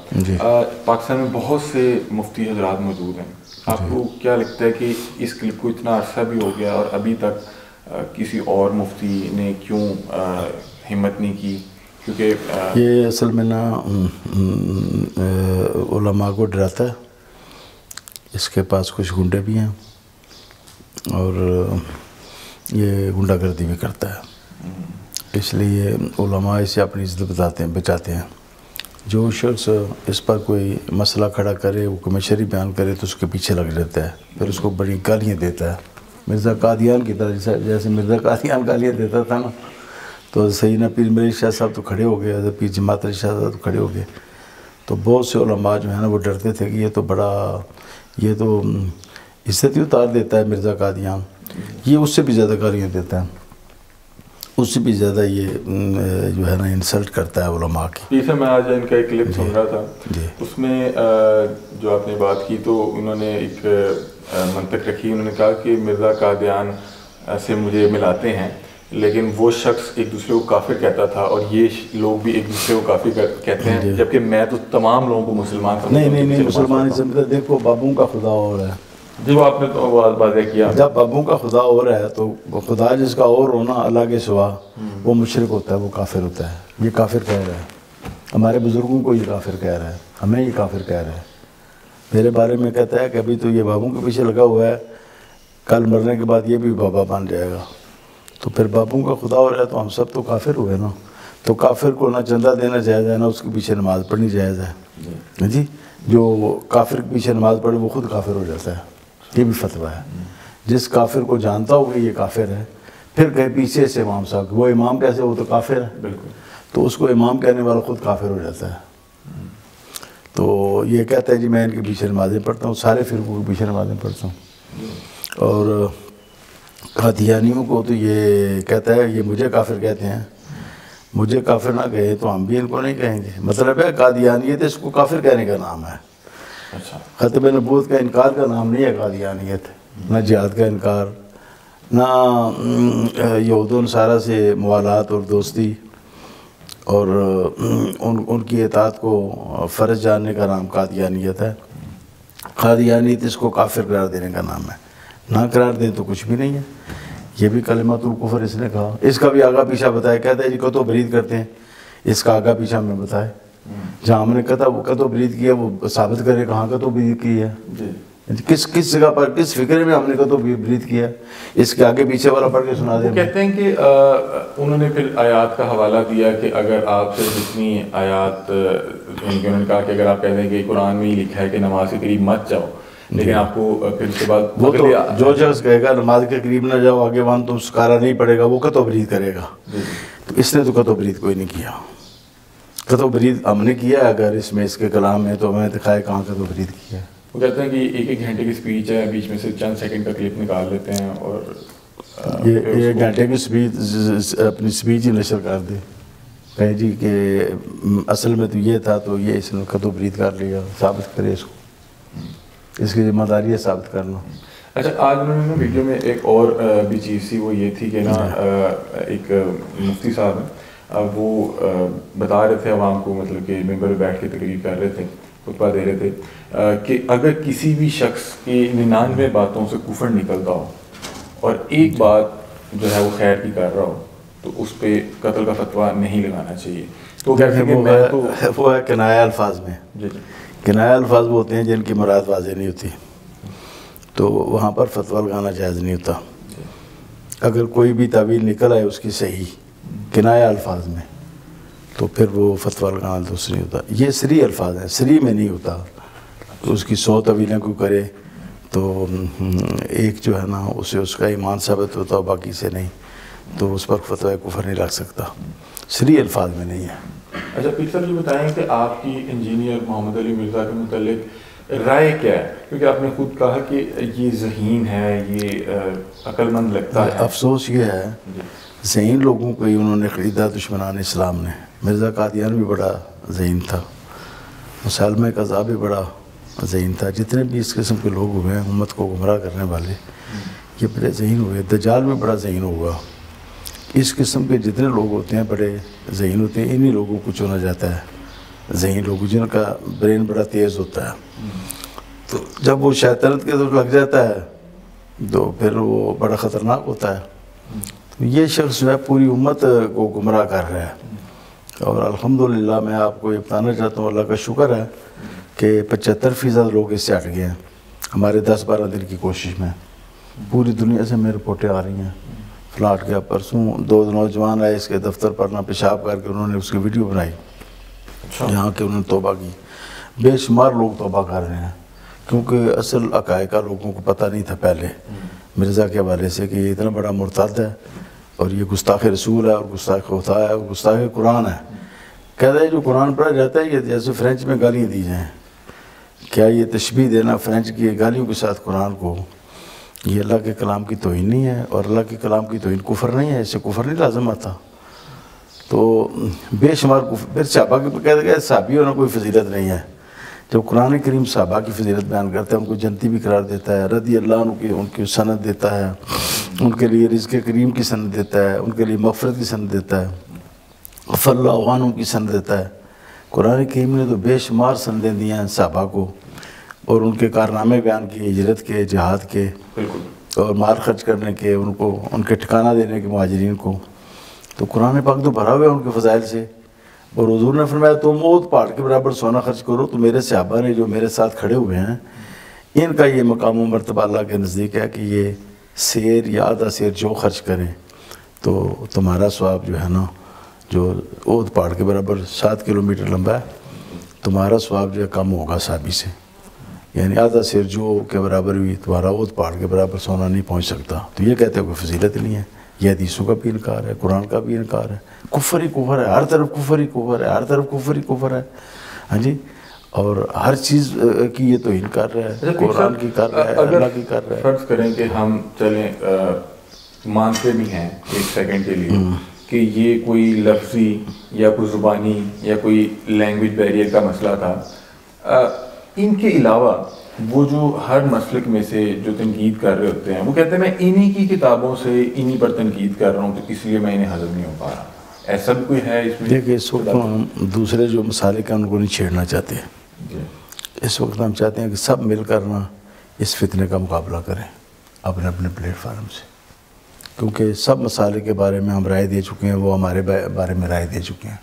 پاکستان میں بہت سے مفتی حضرات موجود ہیں. آپ کو کیا لگتا ہے کہ اس کلپ کو اتنا عرصہ بھی ہو گیا اور ابھی تک کسی اور مفتی نے کیوں ہمت نہیں کی؟ کیونکہ یہ اصل میں نا علماء کو ڈراتا ہے. اس کے پاس کچھ گنڈے بھی ہیں اور یہ غنڈہ گردی بھی کرتا ہے. اس لیے علماء اسے اپنی عزت بچاتے ہیں. جو شخص اس پر کوئی مسئلہ کھڑا کرے، حکم شرعی بیان کرے تو اس کے پیچھے لگ جاتا ہے، پھر اس کو بڑی گالیاں دیتا ہے. مرزا قادیان کی طرح، جیسے مرزا قادیان گالیاں دیتا تھا نا، تو سیدنا پیر میری شاہ صاحب تو کھڑے ہو گئے، پیر جماعت علی شاہ صاحب تو کھڑے ہو گئے. تو بہت سے علماء جو ہیں نا وہ ڈرتے تھے کہ یہ تو عزت ہی اتار دیتا ہے مرزا قادیان. یہ اس سے بھی زیادہ گالیاں دیتا ہے، اس سے بھی زیادہ یہ جو ہے نا انسلٹ کرتا ہے علماء کی. جی سر، میں آج ان کا ایک کلپ سن رہا تھا، اس میں جو آپ نے بات کی تو انہوں نے ایک منطق رکھی. انہوں نے کہا کہ مرزا قادیان سے مجھے ملاتے ہیں، لیکن وہ شخص ایک دوسرے کو کافر کہتا تھا اور یہ لوگ بھی ایک دوسرے کو کافر کہتے ہیں، جبکہ میں تو تمام لوگوں کو مسلمان سمجھتا ہوں. نہیں مسلمان نہیں سمجھتا. دیکھو بابوں کا خدا اور ہے، جی وہ آپ نے تو واضح کیا، جب بابوں کا خدا اور ہے تو خدا جس کا اور ہونا اللہ کے سوا وہ مشرک ہوتا ہے، وہ کافر ہوتا ہے. یہ کافر کہہ رہا ہے، ہمارے بزرگوں کو یہ کافر کہہ رہا ہے، ہمیں یہ کافر کہہ رہا ہے. میرے بارے میں کہتا ہے کہ ابھی تو یہ بابوں کے پیچھے لگا ہوا ہے، کل مرنے کے بعد یہ بھی بابا بن جائے گا. تو پھر بابوں کا خدا ہو رہا ہے تو ہم سب تو کافر ہوئے نا. تو کافر کو نہ چندہ دینا جائز ہے، نہ اس کے پیچھے نماز پڑھنی جائز ہے. جی جو کافر کے پیچھے نماز پڑھے وہ خود کافر ہو جاتا ہے. یہ بھی فتویٰ ہے. جس کافر کو جانتا ہو کہ یہ کافر ہے، پھر کہیں پیچھے سے امام صاحب، وہ امام کیسے، وہ تو کافر ہے. بالکل. تو اس کو امام کہنے والا خود کافر ہو جاتا ہے. تو یہ کہتا ہے جی میں ان کے پیچھے نمازیں پڑھتا ہوں، سارے فرقوں کے پیچھے نمازیں پڑھتا ہوں. اور قادیانیوں کو تو یہ کہتا ہے، یہ مجھے کافر کہتے ہیں. مجھے کافر نہ کہے تو ہم بھی ان کو نہیں کہیں گے. مطلب ہے قادیانیت اس کو کافر کہنے کا نام ہے. اچھا. ختم نبوت کا انکار کا نام نہیں ہے قادیانیت. نہ جہاد کا انکار، نہ یہود و نصارہ سے موالات اور دوستی اور ان کی اطاعت کو فرض جاننے کا نام قادیانیت ہے. قادیانیت اس کو کافر قرار دینے کا نام ہے. نہ قرار دیں تو کچھ بھی نہیں ہے. یہ بھی کلمۃ الکفر اس نے کہا. اس کا بھی آگا پیچھا بتایا. کہتا ہے جی کتو برید کرتے ہیں، اس کا آگا پیچھا ہمیں بتائے. جہاں ہم نے کہا وہ کتو برید کیا وہ ثابت کرے کہاں کتو برید کی ہے. کس جگہ پر کس فکرے میں ہم نے کتو برید کیا. اس کے آگے پیچھے والا پڑھ کے سنا دیں. کہتے ہیں کہ انہوں نے پھر آیات کا حوالہ دیا کہ اگر آپ سے جتنی آیات، انہوں نے کہا کہ اگر آپ کہتے ہیں کہ قرآن میں ہی لکھا ہے کہ نماز کے قریب مت جاؤ، لیکن آپ کو پھر اس کے بعد وہ تو جو شخص کہے گا نماز کے قریب نہ جاؤ، آگے وہاں تم سکارا نہیں پڑے گا، وہ کتو برید کرے گا. تو اس نے تو کتو برید کوئی نہیں کیا. کتو برید ہم نے کیا ہے. اگر اس میں اس کے کلام میں تو ہمیں دکھائے کہاں کتو برید کیا ہے. وہ کہتے ہیں کہ ایک گھنٹے کی سپیچ ہے، بیچ میں سے چند سیکنڈ کا کلپ نکال لیتے ہیں اور یہ ایک گھنٹے کی سپیچ اپنی سپیچ ہی نشر کر دے، کہے جی کہ اصل میں تو یہ تھا، تو یہ اس نے کتو برید کر لیا. ثابت کرے اس کو. اس کی ذمہ داری ہے ثابت کرنا. اچھا آج انہوں نے ویڈیو میں ایک اور بھی چیز تھی، وہ یہ تھی کہ نا ایک مفتی صاحب ہیں، وہ بتا رہے تھے عوام کو، مطلب کہ ممبر پہ بیٹھ کے تقریر کر رہے تھے، خطبہ دے رہے تھے کہ اگر کسی بھی شخص کی 99 باتوں سے کفر نکلتا ہو اور ایک بات جو ہے وہ خیر کی کر رہا ہو تو اس پہ قتل کا فتویٰ نہیں لگانا چاہیے. تو وہ ہے کنایہ الفاظ میں. جی جی. کنایہ الفاظ وہ ہوتے ہیں جن کی مراد واضح نہیں ہوتی، تو وہاں پر فتویٰ لگانا جائز نہیں ہوتا. اگر کوئی بھی تعویل نکل آئے اس کی صحیح کنایہ الفاظ میں، تو پھر وہ فتویٰ لگانا دوسرا نہیں ہوتا. یہ سری الفاظ ہیں، سری میں نہیں ہوتا. تو اس کی 100 تعویلیں کوئی کرے تو ایک جو ہے نا اسے اس کا ایمان ثابت ہوتا، باقی سے نہیں، تو اس پر فتویٰ کفر نہیں لگ سکتا. سری الفاظ میں نہیں ہے. اچھا پیر صاحب یہ بتائیں کہ آپ کی انجینئر محمد علی مرزا کے متعلق رائے کیا ہے؟ کیونکہ آپ نے خود کہا کہ یہ ذہین ہے، یہ عقل مند لگتا ہے. افسوس یہ ہے ذہین لوگوں کو ہی انہوں نے خریدا دشمنان اسلام نے. مرزا قادیان بھی بڑا ذہین تھا، مسلمہ قذاب بھی بڑا ذہین تھا. جتنے بھی اس قسم کے لوگ ہوئے ہیں امت کو گمراہ کرنے والے، یہ بڑے ذہین ہوئے. دجال بھی بڑا ذہین ہوگا. اس قسم کے جتنے لوگ ہوتے ہیں بڑے ذہین ہوتے ہیں. انہی لوگوں کو چنا جاتا ہے ذہین لوگ، جن کا برین بڑا تیز ہوتا ہے. تو جب وہ شیطنت کے طرف لگ جاتا ہے تو پھر وہ بڑا خطرناک ہوتا ہے. یہ شخص جو ہے پوری امت کو گمراہ کر رہا ہے. اور الحمدللہ میں آپ کو یہ بتانا چاہتا ہوں، اللہ کا شکر ہے کہ 75% لوگ اس سے ہٹ گئے ہیں ہمارے 10-12 دن کی کوشش میں. پوری دنیا سے میری رپورٹیں آ رہی ہیں. فلاٹ گیا پرسوں 2 نوجوان آئے اس کے دفتر پر، نہ پیشاب کر کے انہوں نے اس کی ویڈیو بنائی جہاں کہ انہوں نے توبہ کی. بے شمار لوگ توبہ کر رہے ہیں کیونکہ اصل عقائد کا لوگوں کو پتہ نہیں تھا پہلے مرزا کے حوالے سے کہ یہ اتنا بڑا مرتد ہے اور یہ گستاخ رسول ہے اور گستاخ خدا ہے اور گستاخ قرآن ہے. کہتا ہے جو قرآن پڑھا جاتا ہے یہ جیسے فرینچ میں گالیاں دی جائیں. کیا یہ تشبیہ دینا فرینچ کی گالیوں کے ساتھ قرآن کو، یہ اللہ کے کلام کی توہین نہیں ہے؟ اور اللہ کے کلام کی توہین کفر نہیں ہے؟ اس سے کفر نہیں لازم آتا. تو بے شمار کفر. پھر صحابہ کے کہتے ہیں صحابی ہونا کوئی فضیلت نہیں ہے. جب قرآن کریم صحابہ کی فضیلت بیان کرتا ہے، ان کو جنتی بھی قرار دیتا ہے، رضی اللہ عنہ ان کی سند دیتا ہے، ان کے لیے رزق کریم کی سند دیتا ہے، ان کے لیے مغفرت کی سند دیتا ہے، غفر اللہ عنہ کی سند دیتا ہے. قرآن کریم نے تو بے شمار سندیں دی ہیں صحابہ کو. اور ان کے کارنامے بیان کیے، ہجرت کے، جہاد کے، بالکل، اور مال خرچ کرنے کے، ان کو ان کے ٹھکانہ دینے کے مہاجرین کو. تو قرآن پاک تو بھرا ہوا ہے ان کے فضائل سے. اور حضور نے فرمایا تم اونٹ پہاڑ کے برابر سونا خرچ کرو. تو میرے صحابہ نے جو میرے ساتھ کھڑے ہوئے ہیں، ان کا یہ مقام و مرتبہ اللہ کے نزدیک ہے کہ یہ سیر یا آدھا سیر جو خرچ کریں تو تمہارا ثواب جو ہے نا، جو اونٹ پہاڑ کے برابر 7 کلومیٹر لمبا ہے، تمہارا ثواب جو ہے کم ہوگا صحابی سے. یعنی آدھا سیر جو کے برابر بھی تمہارا اونٹ پہاڑ کے برابر سونا نہیں پہنچ سکتا. تو یہ کہتے ہیں کوئی فضیلت نہیں ہے. یہ حدیثوں کا بھی انکار ہے، قرآن کا بھی انکار ہے. کفر ہی کفر ہے، ہر طرف کفر ہی کفر ہے، ہر طرف کفر ہی کفر ہے. ہاں جی، اور ہر چیز کی یہ توہین کر رہا ہے، قرآن کی کر رہا ہے، اللہ کی کر رہا ہے. فرض کریں کہ ہم چلیں مانتے بھی ہیں ایک سیکنڈ کے لیے کہ یہ کوئی لفظی یا کوئی زبانی یا کوئی لینگویج بیریئر کا مسئلہ تھا، ان کے علاوہ وہ جو ہر مسلک میں سے جو تنقید کر رہے ہوتے ہیں وہ کہتے ہیں میں انہی کی کتابوں سے انہی پر تنقید کر رہا ہوں تو اس لیے میں انہیں ہضم نہیں ہو پا رہا. ایسا بھی کوئی ہے اس میں؟ دیکھیں، اس وقت ہم دوسرے جو مسالک ہیں ان کو نہیں چھیڑنا چاہتے. اس وقت ہم چاہتے ہیں کہ سب مل کر نا اس فتنے کا مقابلہ کریں اپنے اپنے پلیٹ فارم سے، کیونکہ سب مسالے کے بارے میں ہم رائے دے چکے ہیں، وہ ہمارے بارے میں رائے دے چکے ہیں،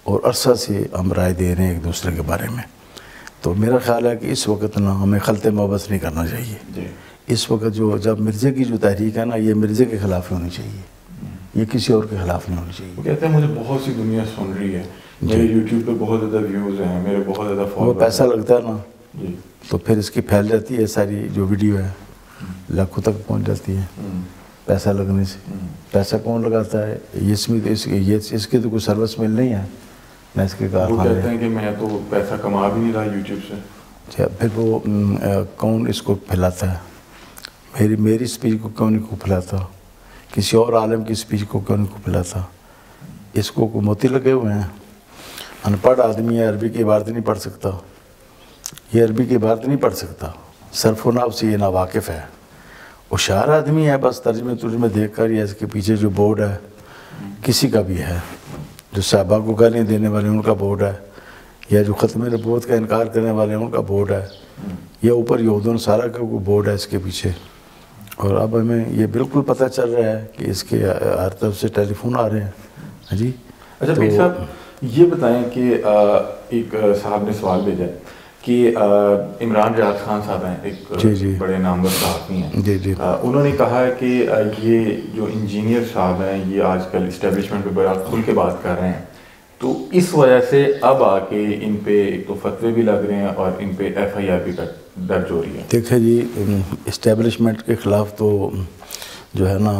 اور عرصہ سے ہم رائے دے رہے ہیں ایک دوسرے کے بارے میں. تو میرا خیال ہے کہ اس وقت نا ہمیں خلط محبت نہیں کرنا چاہیے. اس وقت جب مرزے کی جو تحریک ہے نا، یہ مرزے کے خلاف ہونی چاہیے، یہ کسی اور کے خلاف نہیں ہونی چاہیے. وہ کہتے ہیں مجھے بہت سی دنیا سن رہی ہے، میرے یوٹیوب پہ بہت زیادہ ویوز ہیں، میرے بہت زیادہ وہ پیسہ لگتا ہے نا، جی، تو پھر اس کی پھیل جاتی ہے ساری جو ویڈیو ہے، لاکھوں تک پہنچ جاتی ہے پیسہ لگنے سے. پیسہ کون لگاتا ہے؟ اس میں اس کی تو کوئی سروس مل نہیں ہے نہ اس کے وہ کہتے ہیں کہ میں تو پیسہ کما بھی نہیں رہا یوٹیوب سے. اچھا، پھر وہ کون اس کو پھیلاتا ہے؟ میری اسپیچ کو کیوں نہیں کو پھیلاتا؟ کسی اور عالم کی اسپیچ کو کیوں نہیں کو پھیلاتا؟ اس کو موتی لگے ہوئے ہیں. ان پڑھ آدمی ہے، عربی کی عبارت نہیں پڑھ سکتا، یہ عربی کی عبارت نہیں پڑھ سکتا، صرف و نحو سے یہ ناواقف ہے. ہوشیار آدمی ہے، بس ترجمے دیکھ کر یا اس کے پیچھے جو بورڈ ہے کسی کا بھی ہے، جو صحابہ کو گالیاں دینے والے ان کا بورڈ ہے، یا جو ختم نبوت کا انکار کرنے والے ان کا بورڈ ہے، یا اوپر یہود و نصارہ کا کوئی بورڈ ہے اس کے پیچھے. اور اب ہمیں یہ بالکل پتہ چل رہا ہے کہ اس کے ہر طرف سے ٹیلی فون آ رہے ہیں. ہاں جی. اچھا پیر صاحب یہ بتائیں کہ ایک صاحب نے سوال بھیجا کہ عمران ریاض خان صاحب ہیں، ایک بڑے نامور صحافی ہیں، انہوں نے کہا ہے کہ یہ جو انجینئر صاحب ہیں یہ آج کل اسٹیبلشمنٹ پہ بڑا کھل کے بات کر رہے ہیں، تو اس وجہ سے اب آ کے ان پہ ایک تو فتوے بھی لگ رہے ہیں اور ان پہ FIR بھی درج ہو رہی ہے. دیکھیں جی، اسٹیبلشمنٹ کے خلاف تو جو ہے نا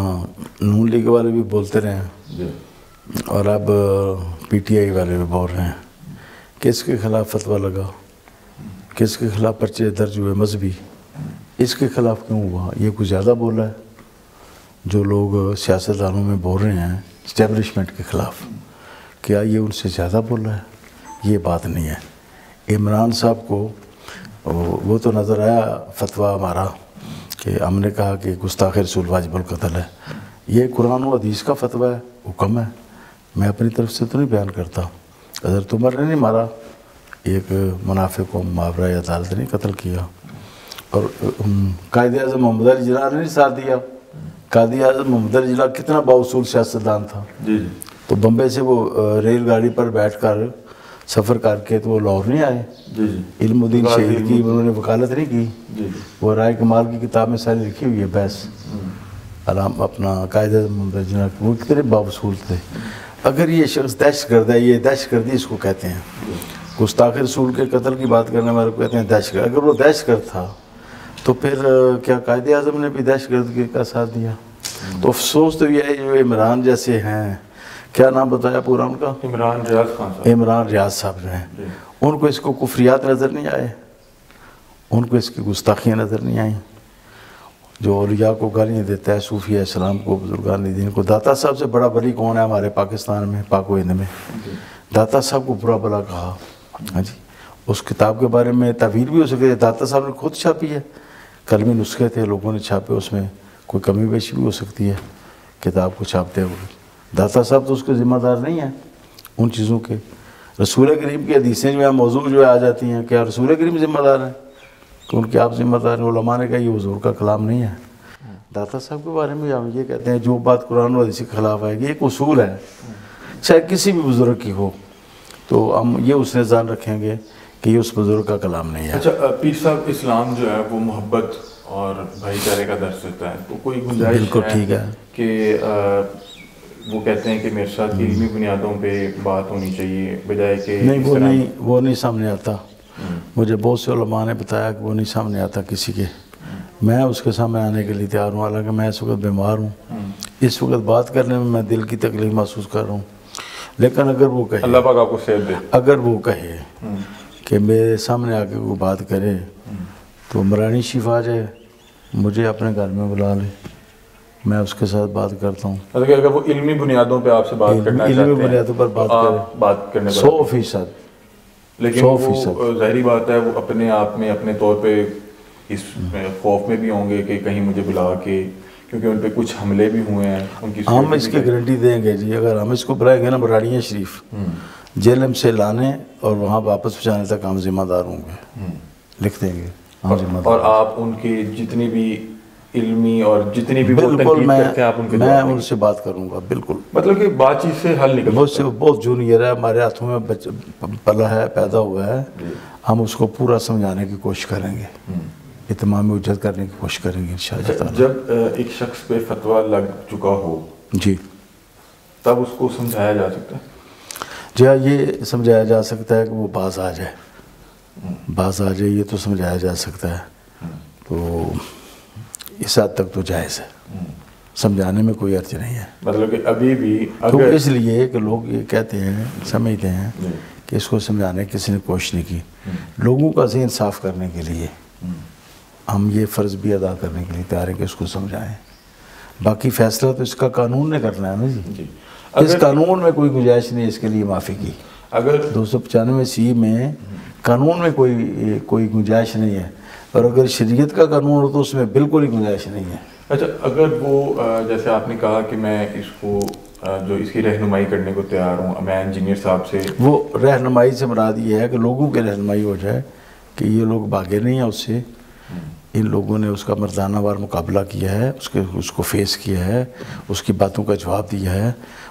نون لیگ والے بھی بولتے رہے ہیں، اور اب PTI والے بھی بول رہے ہیں. کس کے خلاف فتویٰ لگا؟ کس کے خلاف پرچے درج ہوئے مذہبی؟ اس کے خلاف کیوں ہوا؟ یہ کچھ زیادہ بولا ہے. جو لوگ سیاستدانوں میں بول رہے ہیں اسٹیبلشمنٹ کے خلاف، کیا یہ ان سے زیادہ بول رہا ہے؟ یہ بات نہیں ہے. عمران صاحب کو وہ تو نظر آیا فتویٰ ہمارا کہ ہم نے کہا کہ گستاخ رسول واجب القتل ہے. یہ قرآن و حدیث کا فتویٰ ہے، حکم ہے، میں اپنی طرف سے تو نہیں بیان کرتا. حضرت عمر نے نہیں مارا ایک منافق کو، محاورہ عدالت نے قتل کیا، اور قائد اعظم محمد علی جناح نے نہیں ساتھ دیا. قائد اعظم محمد علی جناح کتنا بااصول سیاستدان تھا. تو بمبے سے وہ ریل گاڑی پر بیٹھ کر سفر کر کے تو وہ لاہور نہیں آئے. علم الدین شہید کی انہوں نے وکالت نہیں کی. وہ رائے کمال کی کتاب میں ساری لکھی ہوئی ہے بحث علام اپنا قائد اعظم محمد علی جناح، وہ کتنے بااصول تھے. اگر یہ شخص دہشت گرد ہے، یہ دہشت گردی اس کو کہتے ہیں. گستاخ رسول کے قتل کی بات کرنے والے کو کہتے ہیں دہشت گرد. اگر وہ دہشت گرد تھا تو پھر کیا قائد اعظم نے بھی دہشت گردی کا ساتھ دیا؟ تو افسوس تو یہ ہے جو عمران جیسے ہیں، کیا نام بتایا پورا ان کا؟ عمران ریاض خان صاحب. عمران ریاض صاحب جو ہیں، ان کو اس کو کفریات نظر نہیں آئے، ان کو اس کی گستاخیاں نظر نہیں آئیں. جو اولیاء کو گالیاں دیتا ہے، صوفیہ اسلام کو، بزرگان دین کو. داتا صاحب سے بڑا ولی کون ہے ہمارے پاکستان میں، پاک و ہند میں؟ داتا صاحب کو برا بلا کہا. ہاں جی، اس کتاب کے بارے میں تعبیر بھی ہو سکتی ہے، داتا صاحب نے خود چھاپی ہے. قلمی نسخے تھے، لوگوں نے چھاپے، اس میں کوئی کمی بیشی بھی ہو سکتی ہے کتاب کو چھاپتے ہوئے. داتا صاحب تو اس کے ذمہ دار نہیں ہیں ان چیزوں کے. رسول کریم کی حدیثیں جو ہے موضوع جو ہے آ جاتی ہیں، کیا رسول کریم ذمہ دار ہیں؟ کہ ان کی آپ ذمہ دار علماء نے کہا یہ حضور کا کلام نہیں ہے. داتا صاحب کے بارے میں ہم یہ کہتے ہیں جو بات قرآن و حدیث کے خلاف آئے گی، ایک اصول ہے چاہے کسی بھی بزرگ کی ہو، تو ہم یہ اس نے ذہن رکھیں گے کہ یہ اس بزرگ کا کلام نہیں ہے. اچھا پیر صاحب، اسلام جو ہے وہ محبت اور بھائی چارے کا درس دیتا ہے، تو کوئی گنجائش بالکل ٹھیک ہے کہ وہ کہتے ہیں کہ میرے ساتھ علمی بنیادوں پہ بات ہونی چاہیے بجائے کہ نہیں، وہ نہیں سامنے آتا. مجھے بہت سے علماء نے بتایا کہ وہ نہیں سامنے آتا کسی کے. میں اس کے سامنے آنے کے لیے تیار ہوں، حالانکہ میں اس وقت بیمار ہوں. اس وقت بات کرنے میں دل کی تکلیف محسوس کر رہا ہوں، لیکن اگر وہ کہے، اللہ پاک آپ کو صحت دے، اگر وہ کہے کہ میرے سامنے آ کے وہ بات کرے تو عمرانی شریف آ جائے، مجھے اپنے گھر میں بلا لے، میں اس کے ساتھ بات کرتا ہوں. مطلب کہ اگر وہ علمی بنیادوں پہ آپ سے بات کرنا چاہتے ہیں، علمی بنیادوں پر بات کرنے 100%. لیکن وہ ظاہری بات ہے، وہ اپنے آپ میں اپنے طور پہ اس خوف میں بھی ہوں گے کہ کہیں مجھے بلا کے، کیونکہ ان پہ کچھ حملے بھی ہوئے ہیں ان کی. ہم اس کی گارنٹی دیں گے جی، اگر ہم اس کو بلائیں گے نا براڑیاں شریف، جیلم سے لانے اور وہاں واپس پہنچانے تک ہم ذمہ دار ہوں گے، لکھ دیں گے ہم ذمہ دار. اور آپ ان کی جتنی بھی علمی اور جتنی بھی بالکل میں ان سے بات کروں گا. بالکل، مطلب کہ بات چیت سے حل نکل. بہت جونیئر ہے، ہمارے ہاتھوں میں پلا ہے، پیدا ہوا ہے. ہم اس کو پورا سمجھانے کی کوشش کریں گے، اتمام حجت کرنے کی کوشش کریں گے انشاءاللہ. جب ایک شخص پہ فتویٰ لگ چکا ہو جی، تب اس کو سمجھایا جا سکتا ہے؟ جی ہاں، یہ سمجھایا جا سکتا ہے کہ وہ باز آ جائے، یہ تو سمجھایا جا سکتا ہے. تو اس حد تک تو جائز ہے، سمجھانے میں کوئی عرض نہیں ہے. مطلب کہ ابھی بھی تو اس لیے کہ لوگ یہ کہتے ہیں، سمجھتے ہیں کہ اس کو سمجھانے کسی نے کوشش نہیں کی. لوگوں کا ذہن صاف کرنے کے لیے ہم یہ فرض بھی ادا کرنے کے لیے تیار ہیں کہ اس کو سمجھائیں. باقی فیصلہ تو اس کا قانون نے کرنا ہے نا جی. اس قانون میں کوئی گنجائش نہیں اس کے لیے معافی کی. اگر 295 میں قانون میں کوئی گنجائش نہیں ہے، اور اگر شریعت کا قانون ہو تو اس میں بالکل ہی گنجائش نہیں ہے. اچھا، اگر وہ جیسے آپ نے کہا کہ میں اس کو جو اس کی رہنمائی کرنے کو تیار ہوں، میں انجینئر صاحب سے، وہ رہنمائی سے مراد یہ ہے کہ لوگوں کی رہنمائی ہو جائے کہ یہ لوگ بھاگے نہیں ہیں اس سے، ان لوگوں نے اس کا مردانہ وار مقابلہ کیا ہے، اس کو فیس کیا ہے، اس کی باتوں کا جواب دیا ہے.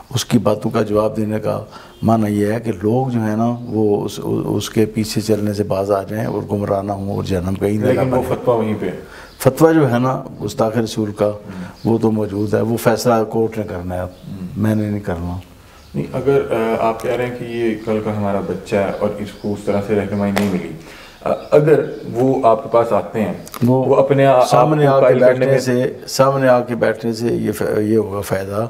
اس کی باتوں کا جواب دینے کا معنی یہ ہے کہ لوگ جو ہے نا وہ اس کے پیچھے چلنے سے باز آ جائیں اور گمراہ نہ ہوں اور جہنم کہیں نہ. لیکن وہ فتویٰ وہیں پہ، فتویٰ جو ہے نا گستاخ رسول کا وہ تو موجود ہے، وہ فیصلہ کورٹ نے کرنا ہے، اب میں نے نہیں کرنا. نہیں، اگر آپ کہہ رہے ہیں کہ یہ کل کا ہمارا بچہ ہے اور اس کو اس طرح سے رہنمائی نہیں ملی، اگر وہ آپ کے پاس آتے ہیں، وہ اپنے سامنے آ کے بیٹھنے سے یہ ہوگا فائدہ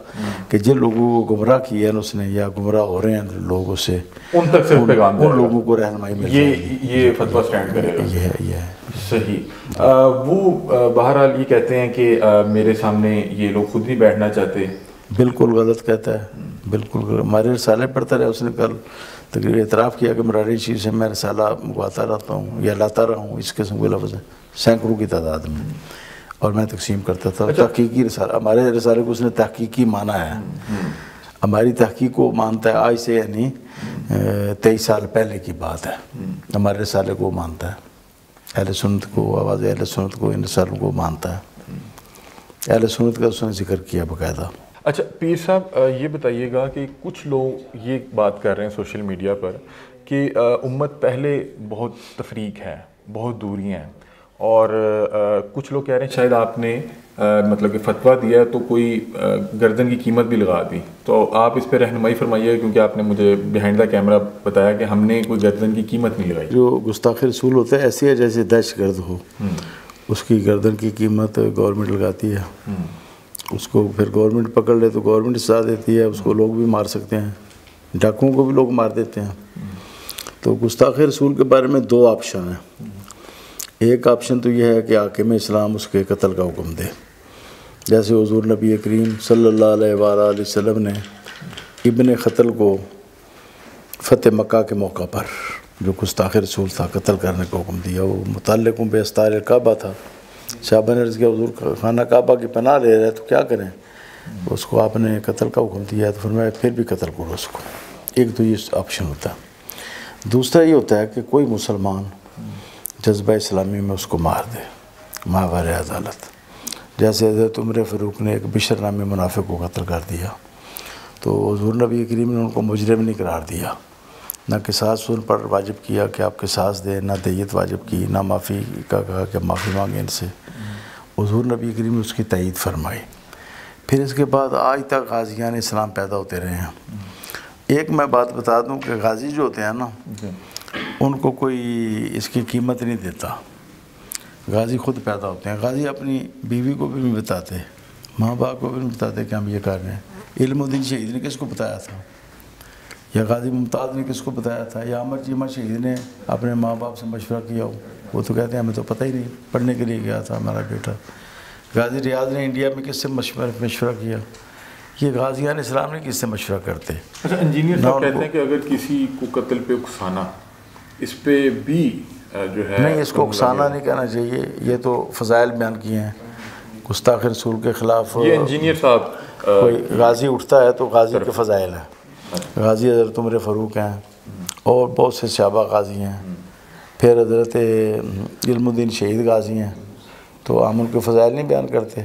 کہ جن لوگوں کو گمراہ کیا ہے اس نے یا گمراہ ہو رہے ہیں لوگ اس سے، ان تک صرف پیغام ان لوگوں کو رہنمائی مل جائے گی. یہ فتویٰ سٹینڈ کرے گا. یہ ہے صحیح. وہ بہرحال یہ کہتے ہیں کہ میرے سامنے یہ لوگ خود نہیں بیٹھنا چاہتے. بالکل غلط کہتا ہے، بالکل. ہمارے رسالے پڑھتا رہا، اس نے کل تقریباً اعتراف کیا کہ مراری چیز سے میں رسالہ منگواتا رہتا ہوں یا لاتا رہا ہوں، اس قسم کے لفظ ہیں سینکڑوں کی تعداد میں، اور میں تقسیم کرتا تھا. تحقیقی رسالہ، ہمارے رسالے کو اس نے تحقیقی مانا ہے. ہماری تحقیق کو مانتا ہے، آج سے یعنی 23 سال پہلے کی بات ہے. ہمارے رسالے کو مانتا ہے، اہل سنت کو، آواز اہل سنت کو، ان رسالوں کو مانتا ہے. اہل سنت کا اس نے ذکر کیا باقاعدہ. اچھا پیر صاحب، یہ بتائیے گا کہ کچھ لوگ یہ بات کر رہے ہیں سوشل میڈیا پر کہ امت پہلے بہت تفریق ہے، بہت دوریاں ہیں، اور کچھ لوگ کہہ رہے ہیں شاید آپ نے مطلب کہ فتویٰ دیا ہے تو کوئی گردن کی قیمت بھی لگا دی. تو آپ اس پہ رہنمائی فرمائیے، کیونکہ آپ نے مجھے بیہائنڈ دا کیمرہ بتایا کہ ہم نے کوئی گردن کی قیمت نہیں لگائی. جو گستاخ رسول ہوتا ہے ایسے ہے جیسے دہشت گرد ہو، اس کی گردن کی قیمت گورنمنٹ لگاتی ہے. اس کو پھر گورنمنٹ پکڑ لے تو گورنمنٹ سزا دیتی ہے، اس کو لوگ بھی مار سکتے ہیں، ڈاکوؤں کو بھی لوگ مار دیتے ہیں. تو گستاخ رسول کے بارے میں 2 آپشن ہیں. ایک آپشن تو یہ ہے کہ حاکم اسلام اس کے قتل کا حکم دے، جیسے حضور نبی کریم صلی اللہ علیہ وآلہ وسلم نے ابن قتل کو فتح مکہ کے موقع پر جو گستاخ رسول تھا قتل کرنے کا حکم دیا. وہ متعلق بے استار کعبہ تھا. صحابہ نے عرض کیا حضور خانہ کعبہ کی پناہ لے رہے تو کیا کریں؟ اس کو آپ نے قتل کا حکم دیا ہے، تو فرمایا پھر بھی قتل کرو اس کو. ایک تو یہ آپشن ہوتا ہے. دوسرا یہ ہوتا ہے کہ کوئی مسلمان جذبہ اسلامی میں اس کو مار دے ماورِ عدالت. جیسے حضرت عمر فاروق نے ایک بشر نامی منافق کو قتل کر دیا تو حضور نبی کریم نے ان کو مجرم نہیں قرار دیا، نہ قصاص ان پر واجب کیا کہ آپ قصاص دیں، نہ دیت واجب کی، نہ معافی کا کہا کہ معافی مانگیں ان سے. حضور نبی کریم نے اس کی تائید فرمائی. پھر اس کے بعد آج تک غازیان اسلام پیدا ہوتے رہے ہیں. ایک میں بات بتا دوں کہ غازی جو ہوتے ہیں نا ان کو کوئی اس کی قیمت نہیں دیتا. غازی خود پیدا ہوتے ہیں. غازی اپنی بیوی کو بھی نہیں بتاتے، ماں باپ کو بھی نہیں بتاتے کہ ہم یہ کر رہے ہیں. علم الدین شہید نے کس کو بتایا تھا، یا غازی ممتاز نے کس کو بتایا تھا، یا عمر چیمہ شہید نے اپنے ماں باپ سے مشورہ کیا ہو؟ وہ تو کہتے ہیں ہمیں تو پتہ ہی نہیں، پڑھنے کے لیے گیا تھا ہمارا بیٹا. غازی ریاض نے انڈیا میں کس سے مشورہ کیا؟ یہ غازیان اسلام نے کس سے مشورہ کرتے. اچھا انجینئر صاحب کہتے ہیں کہ اگر کسی کو قتل پہ اکسانا، اس پہ بھی جو ہے نہیں، اس کو اکسانا نہیں کہنا چاہیے. یہ تو فضائل بیان کیے ہیں گستاخ رسول کے خلاف. یہ انجینئر صاحب کوئی غازی اٹھتا ہے تو غازی کے فضائل ہیں. غازی حضرت عمر فاروق ہیں اور بہت سے صحابہ غازی ہیں. پھر حضرت علم الدین شہید غازی ہیں، تو ہم ان کے فضائل نہیں بیان کرتے.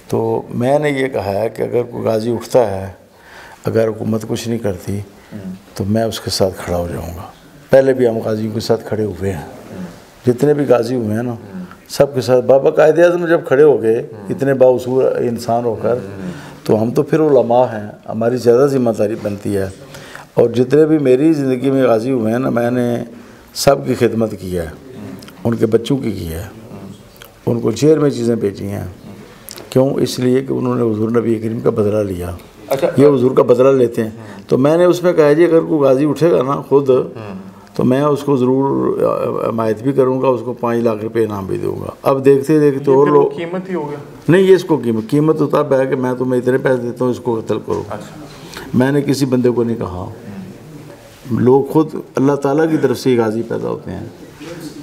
تو میں نے یہ کہا ہے کہ اگر کوئی غازی اٹھتا ہے، اگر حکومت کچھ نہیں کرتی تو میں اس کے ساتھ کھڑا ہو جاؤں گا. پہلے بھی ہم غازیوں کے ساتھ کھڑے ہوئے ہیں. جتنے بھی غازی ہوئے ہیں نا سب کے ساتھ. بابا قائد اعظم جب کھڑے ہو گئے اتنے باوصول انسان ہو کر، تو ہم تو پھر علماء ہیں، ہماری زیادہ ذمہ داری بنتی ہے. اور جتنے بھی میری زندگی میں غازی ہوئے ہیں نا، میں نے سب کی خدمت کی ہے، ان کے بچوں کی ہے، ان کو جیل میں چیزیں بیچی ہیں. کیوں؟ اس لیے کہ انہوں نے حضور نبی کریم کا بدلہ لیا. یہ حضور کا بدلہ لیتے ہیں. تو میں نے اس میں کہا جی اگر کوئی غازی اٹھے گا نا خود، تو میں اس کو ضرور حمایت بھی کروں گا، اس کو 5 لاکھ روپے انعام بھی دوں گا. اب دیکھتے اور لوگ قیمت ہی ہو گیا. نہیں، یہ اس کو قیمت تو تب ہے کہ میں تمہیں اتنے پیسے دیتا ہوں اس کو قتل کرو. میں نے کسی بندے کو نہیں کہا. لوگ خود اللہ تعالیٰ کی طرف سے غازی پیدا ہوتے ہیں.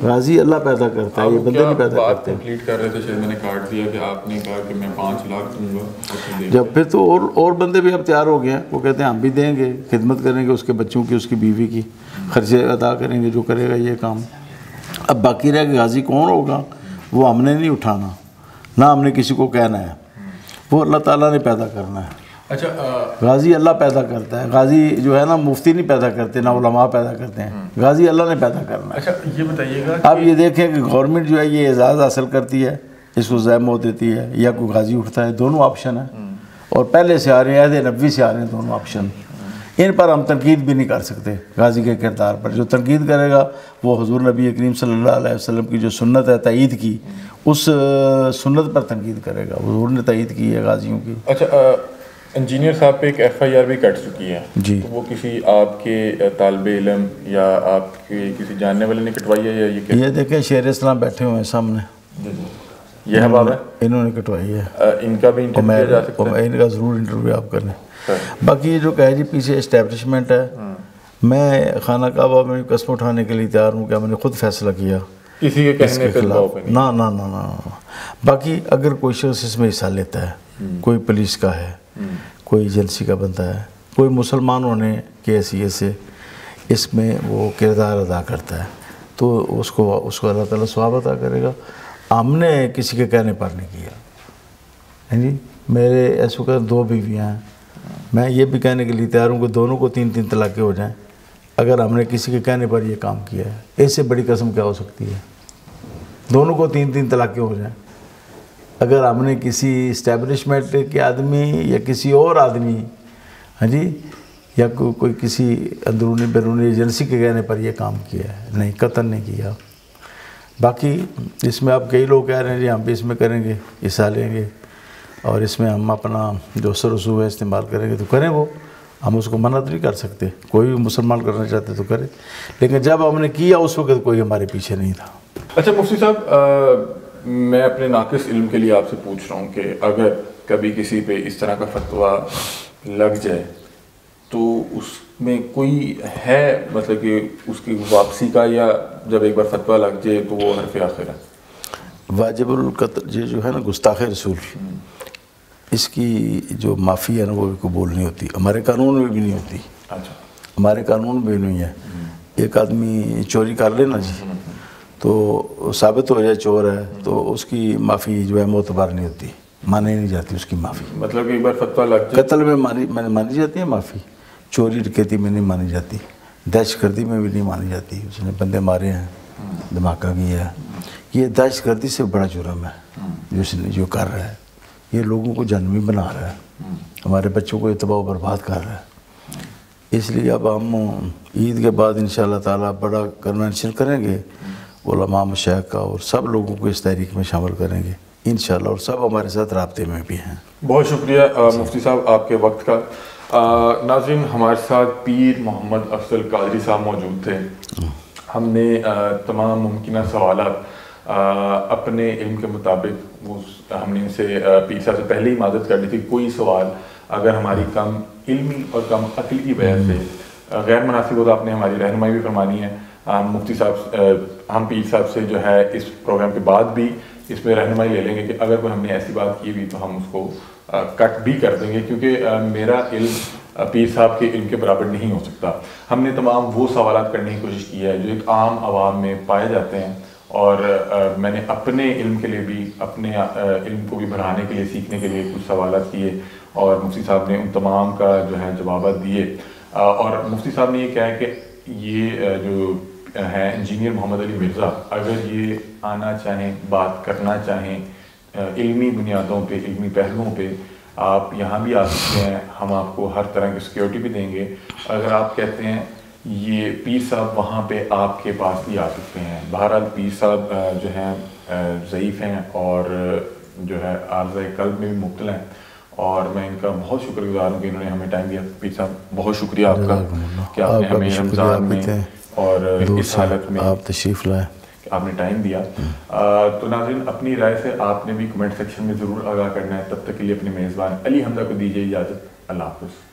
غازی اللہ پیدا کرتا ہے، یہ بندے نہیں پیدا کرتے. کمپلیٹ کر رہے تھے شاید میں نے کاٹ دیا کہ آپ نے کہا کہ میں 5 لاکھ دوں گا. جب پھر تو اور بندے بھی اب تیار ہو گئے ہیں. وہ کہتے ہیں ہم بھی دیں گے، خدمت کریں گے اس کے بچوں کی، اس کی بیوی کی، خرچے ادا کریں گے جو کرے گا یہ کام. اب باقی رہ کہ غازی کون ہوگا وہ ہم نے نہیں اٹھانا، نہ ہم نے کسی کو کہنا ہے. وہ اللہ تعالیٰ نے پیدا کرنا ہے. اچھا غازی اللہ پیدا کرتا ہے. غازی جو ہے نا مفتی نہیں پیدا کرتے، نہ علماء پیدا کرتے ہیں. غازی اللہ نے پیدا کرنا ہے. اچھا یہ بتائیے گا اب یہ دیکھیں کہ گورنمنٹ جو ہے یہ اعزاز حاصل کرتی ہے، اس کو ضائع موت دیتی ہے، یا کوئی غازی اٹھتا ہے. دونوں آپشن ہیں، اور پہلے سے آ رہے ہیں، عہد نبوی سے آ رہے ہیں دونوں آپشن. ان پر ہم تنقید بھی نہیں کر سکتے. غازی کے کردار پر جو تنقید کرے گا وہ حضور نبی کریم صلی اللہ علیہ وسلم کی جو سنت ہے تائید کی، اس سنت پر تنقید کرے گا. حضور نے تائید کی ہے غازیوں کی. اچھا انجینئر صاحب پہ ایک FIR بھی کٹ چکی ہے جی. وہ کسی آپ کے طالب علم یا آپ کے کسی جاننے والے نے کٹوائی ہے یا یہ دیکھیں شیر اسلام بیٹھے ہوئے ہیں سامنے، یہ ہے باب ہے، انہوں نے کٹوائی ہے. ان کا بھی انٹرویو کیا جا سکتا ہے. ان کا ضرور انٹرویو آپ کریں. باقی یہ جو کہہ جی پیچھے اسٹیبلشمنٹ ہے، میں خانہ کعبہ میں قسم اٹھانے کے لیے تیار ہوں کہ میں نے خود فیصلہ کیا کسی کے کہنے کے خلاف نہ نہ نہ نہ. باقی اگر کوئی شخص اس میں حصہ لیتا ہے، کوئی پولیس کا ہے، کوئی ایجنسی کا بندہ ہے، کوئی مسلمان ہونے کی حیثیت سے اس میں وہ کردار ادا کرتا ہے، تو اس کو اللہ تعالیٰ ثواب عطا کرے گا. ہم نے کسی کے کہنے پر نہیں کیا. جی میرے ایسے کہ 2 بیویاں ہیں، میں یہ بھی کہنے کے لیے تیار ہوں کہ دونوں کو 3 طلاقیں ہو جائیں اگر ہم نے کسی کے کہنے پر یہ کام کیا ہے. اس سے بڑی قسم کیا ہو سکتی ہے؟ دونوں کو 3 طلاقیں ہو جائیں اگر ہم نے کسی اسٹیبلشمنٹ کے آدمی یا کسی اور آدمی، ہاں جی، یا کوئی کسی اندرونی بیرونی ایجنسی کے کہنے پر یہ کام کیا ہے. نہیں، قطعاً نہیں کیا. باقی اس میں اب کئی لوگ کہہ رہے ہیں جی ہم بھی اس میں کریں گے، حصہ لیں گے، اور اس میں ہم اپنا جو اثر رسوخ ہے استعمال کریں گے. تو کریں، وہ ہم اس کو منع نہیں کر سکتے. کوئی بھی مسلمان کرنا چاہتے تو کرے، لیکن جب ہم نے کیا اس وقت کوئی ہمارے پیچھے نہیں تھا. اچھا مفتی صاحب میں اپنے ناقص علم کے لیے آپ سے پوچھ رہا ہوں کہ اگر کبھی کسی پہ اس طرح کا فتویٰ لگ جائے تو اس میں کوئی ہے مطلب کہ اس کی واپسی کا، یا جب ایک بار فتویٰ لگ جائے تو وہ حرف آخر ہے؟ واجب القتل یہ جو ہے نا گستاخ رسول، اس کی جو معافی ہے نا وہ بھی قبول نہیں ہوتی. ہمارے قانون میں بھی نہیں ہوتی. اچھا، ہمارے قانون میں بھی نہیں ہے. ایک آدمی چوری کر لے نا جی، تو ثابت ہو جائے چور ہے تو اس کی معافی جو ہے معتبر نہیں ہوتی، مانی نہیں جاتی اس کی معافی. مطلب کہ ایک بار فتویٰ لگ جائے قتل میں مانی جاتی ہے معافی، چوری ڈکیتی میں نہیں مانی جاتی، دہشت گردی میں بھی نہیں مانی جاتی. اس نے بندے مارے ہیں، دھماکہ کیا ہے، یہ دہشت گردی سے بڑا جرم ہے جو کر رہا ہے. یہ لوگوں کو جہنمی بنا رہا ہے، ہمارے بچوں کو یہ تباہ و برباد کر رہا ہے. اس لیے اب ہم عید کے بعد انشاءاللہ تعالیٰ بڑا کنونشن کریں گے، علماء مشائخ کا، اور سب لوگوں کو اس تحریک میں شامل کریں گے انشاءاللہ، اور سب ہمارے ساتھ رابطے میں بھی ہیں. بہت شکریہ مفتی صاحب آپ کے وقت کا. ناظرین، ہمارے ساتھ پیر محمد افضل قادری صاحب موجود تھے. ہم نے تمام ممکنہ سوالات اپنے علم کے مطابق ہم نے ان سے پیر صاحب سے پہلے ہی معذرت کر لی تھی. کوئی سوال اگر ہماری کم علمی اور کم عقل کی وجہ سے غیر مناسب ہو تو آپ نے ہماری رہنمائی بھی فرمانی ہے. مفتی صاحب ہم پیر صاحب سے جو ہے اس پروگرام کے بعد بھی اس میں رہنمائی لے لیں گے کہ اگر کوئی ہم نے ایسی بات کی بھی تو ہم اس کو کٹ بھی کر دیں گے، کیونکہ میرا علم پیر صاحب کے علم کے برابر نہیں ہو سکتا. ہم نے تمام وہ سوالات کرنے کی کوشش کی ہے جو ایک عام عوام میں پائے جاتے ہیں، اور میں نے اپنے علم کے لیے بھی، اپنے علم کو بھی بڑھانے کے لیے، سیکھنے کے لیے کچھ سوالات کیے، اور مفتی صاحب نے ان تمام کا جو ہے جوابات دیے. اور مفتی صاحب نے یہ کہا ہے کہ یہ جو ہیں انجینئر محمد علی مرزا، اگر یہ آنا چاہیں، بات کرنا چاہیں علمی بنیادوں پہ، علمی پہلوؤں پہ، آپ یہاں بھی آ سکتے ہیں. ہم آپ کو ہر طرح کی سیکیورٹی بھی دیں گے. اگر آپ کہتے ہیں یہ پیر صاحب وہاں پہ آپ کے پاس بھی آ سکتے ہیں. بہرحال پیر صاحب جو ہیں ضعیف ہیں اور جو ہے عارضہ قلب میں بھی مبتلا ہیں، اور میں ان کا بہت شکر گزار ہوں کہ انہوں نے ہمیں ٹائم دیا. پیر صاحب بہت شکریہ آپ کا کہ آپ نے ہمیں رمضان میں اور اس حالت میں آپ تشریف لائیں، آپ نے ٹائم دیا. تو ناظرین، اپنی رائے سے آپ نے بھی کمنٹ سیکشن میں ضرور آگاہ کرنا ہے. تب تک کے لیے اپنے میزبان علی حمزہ کو دیجیے اجازت. اللہ حافظ.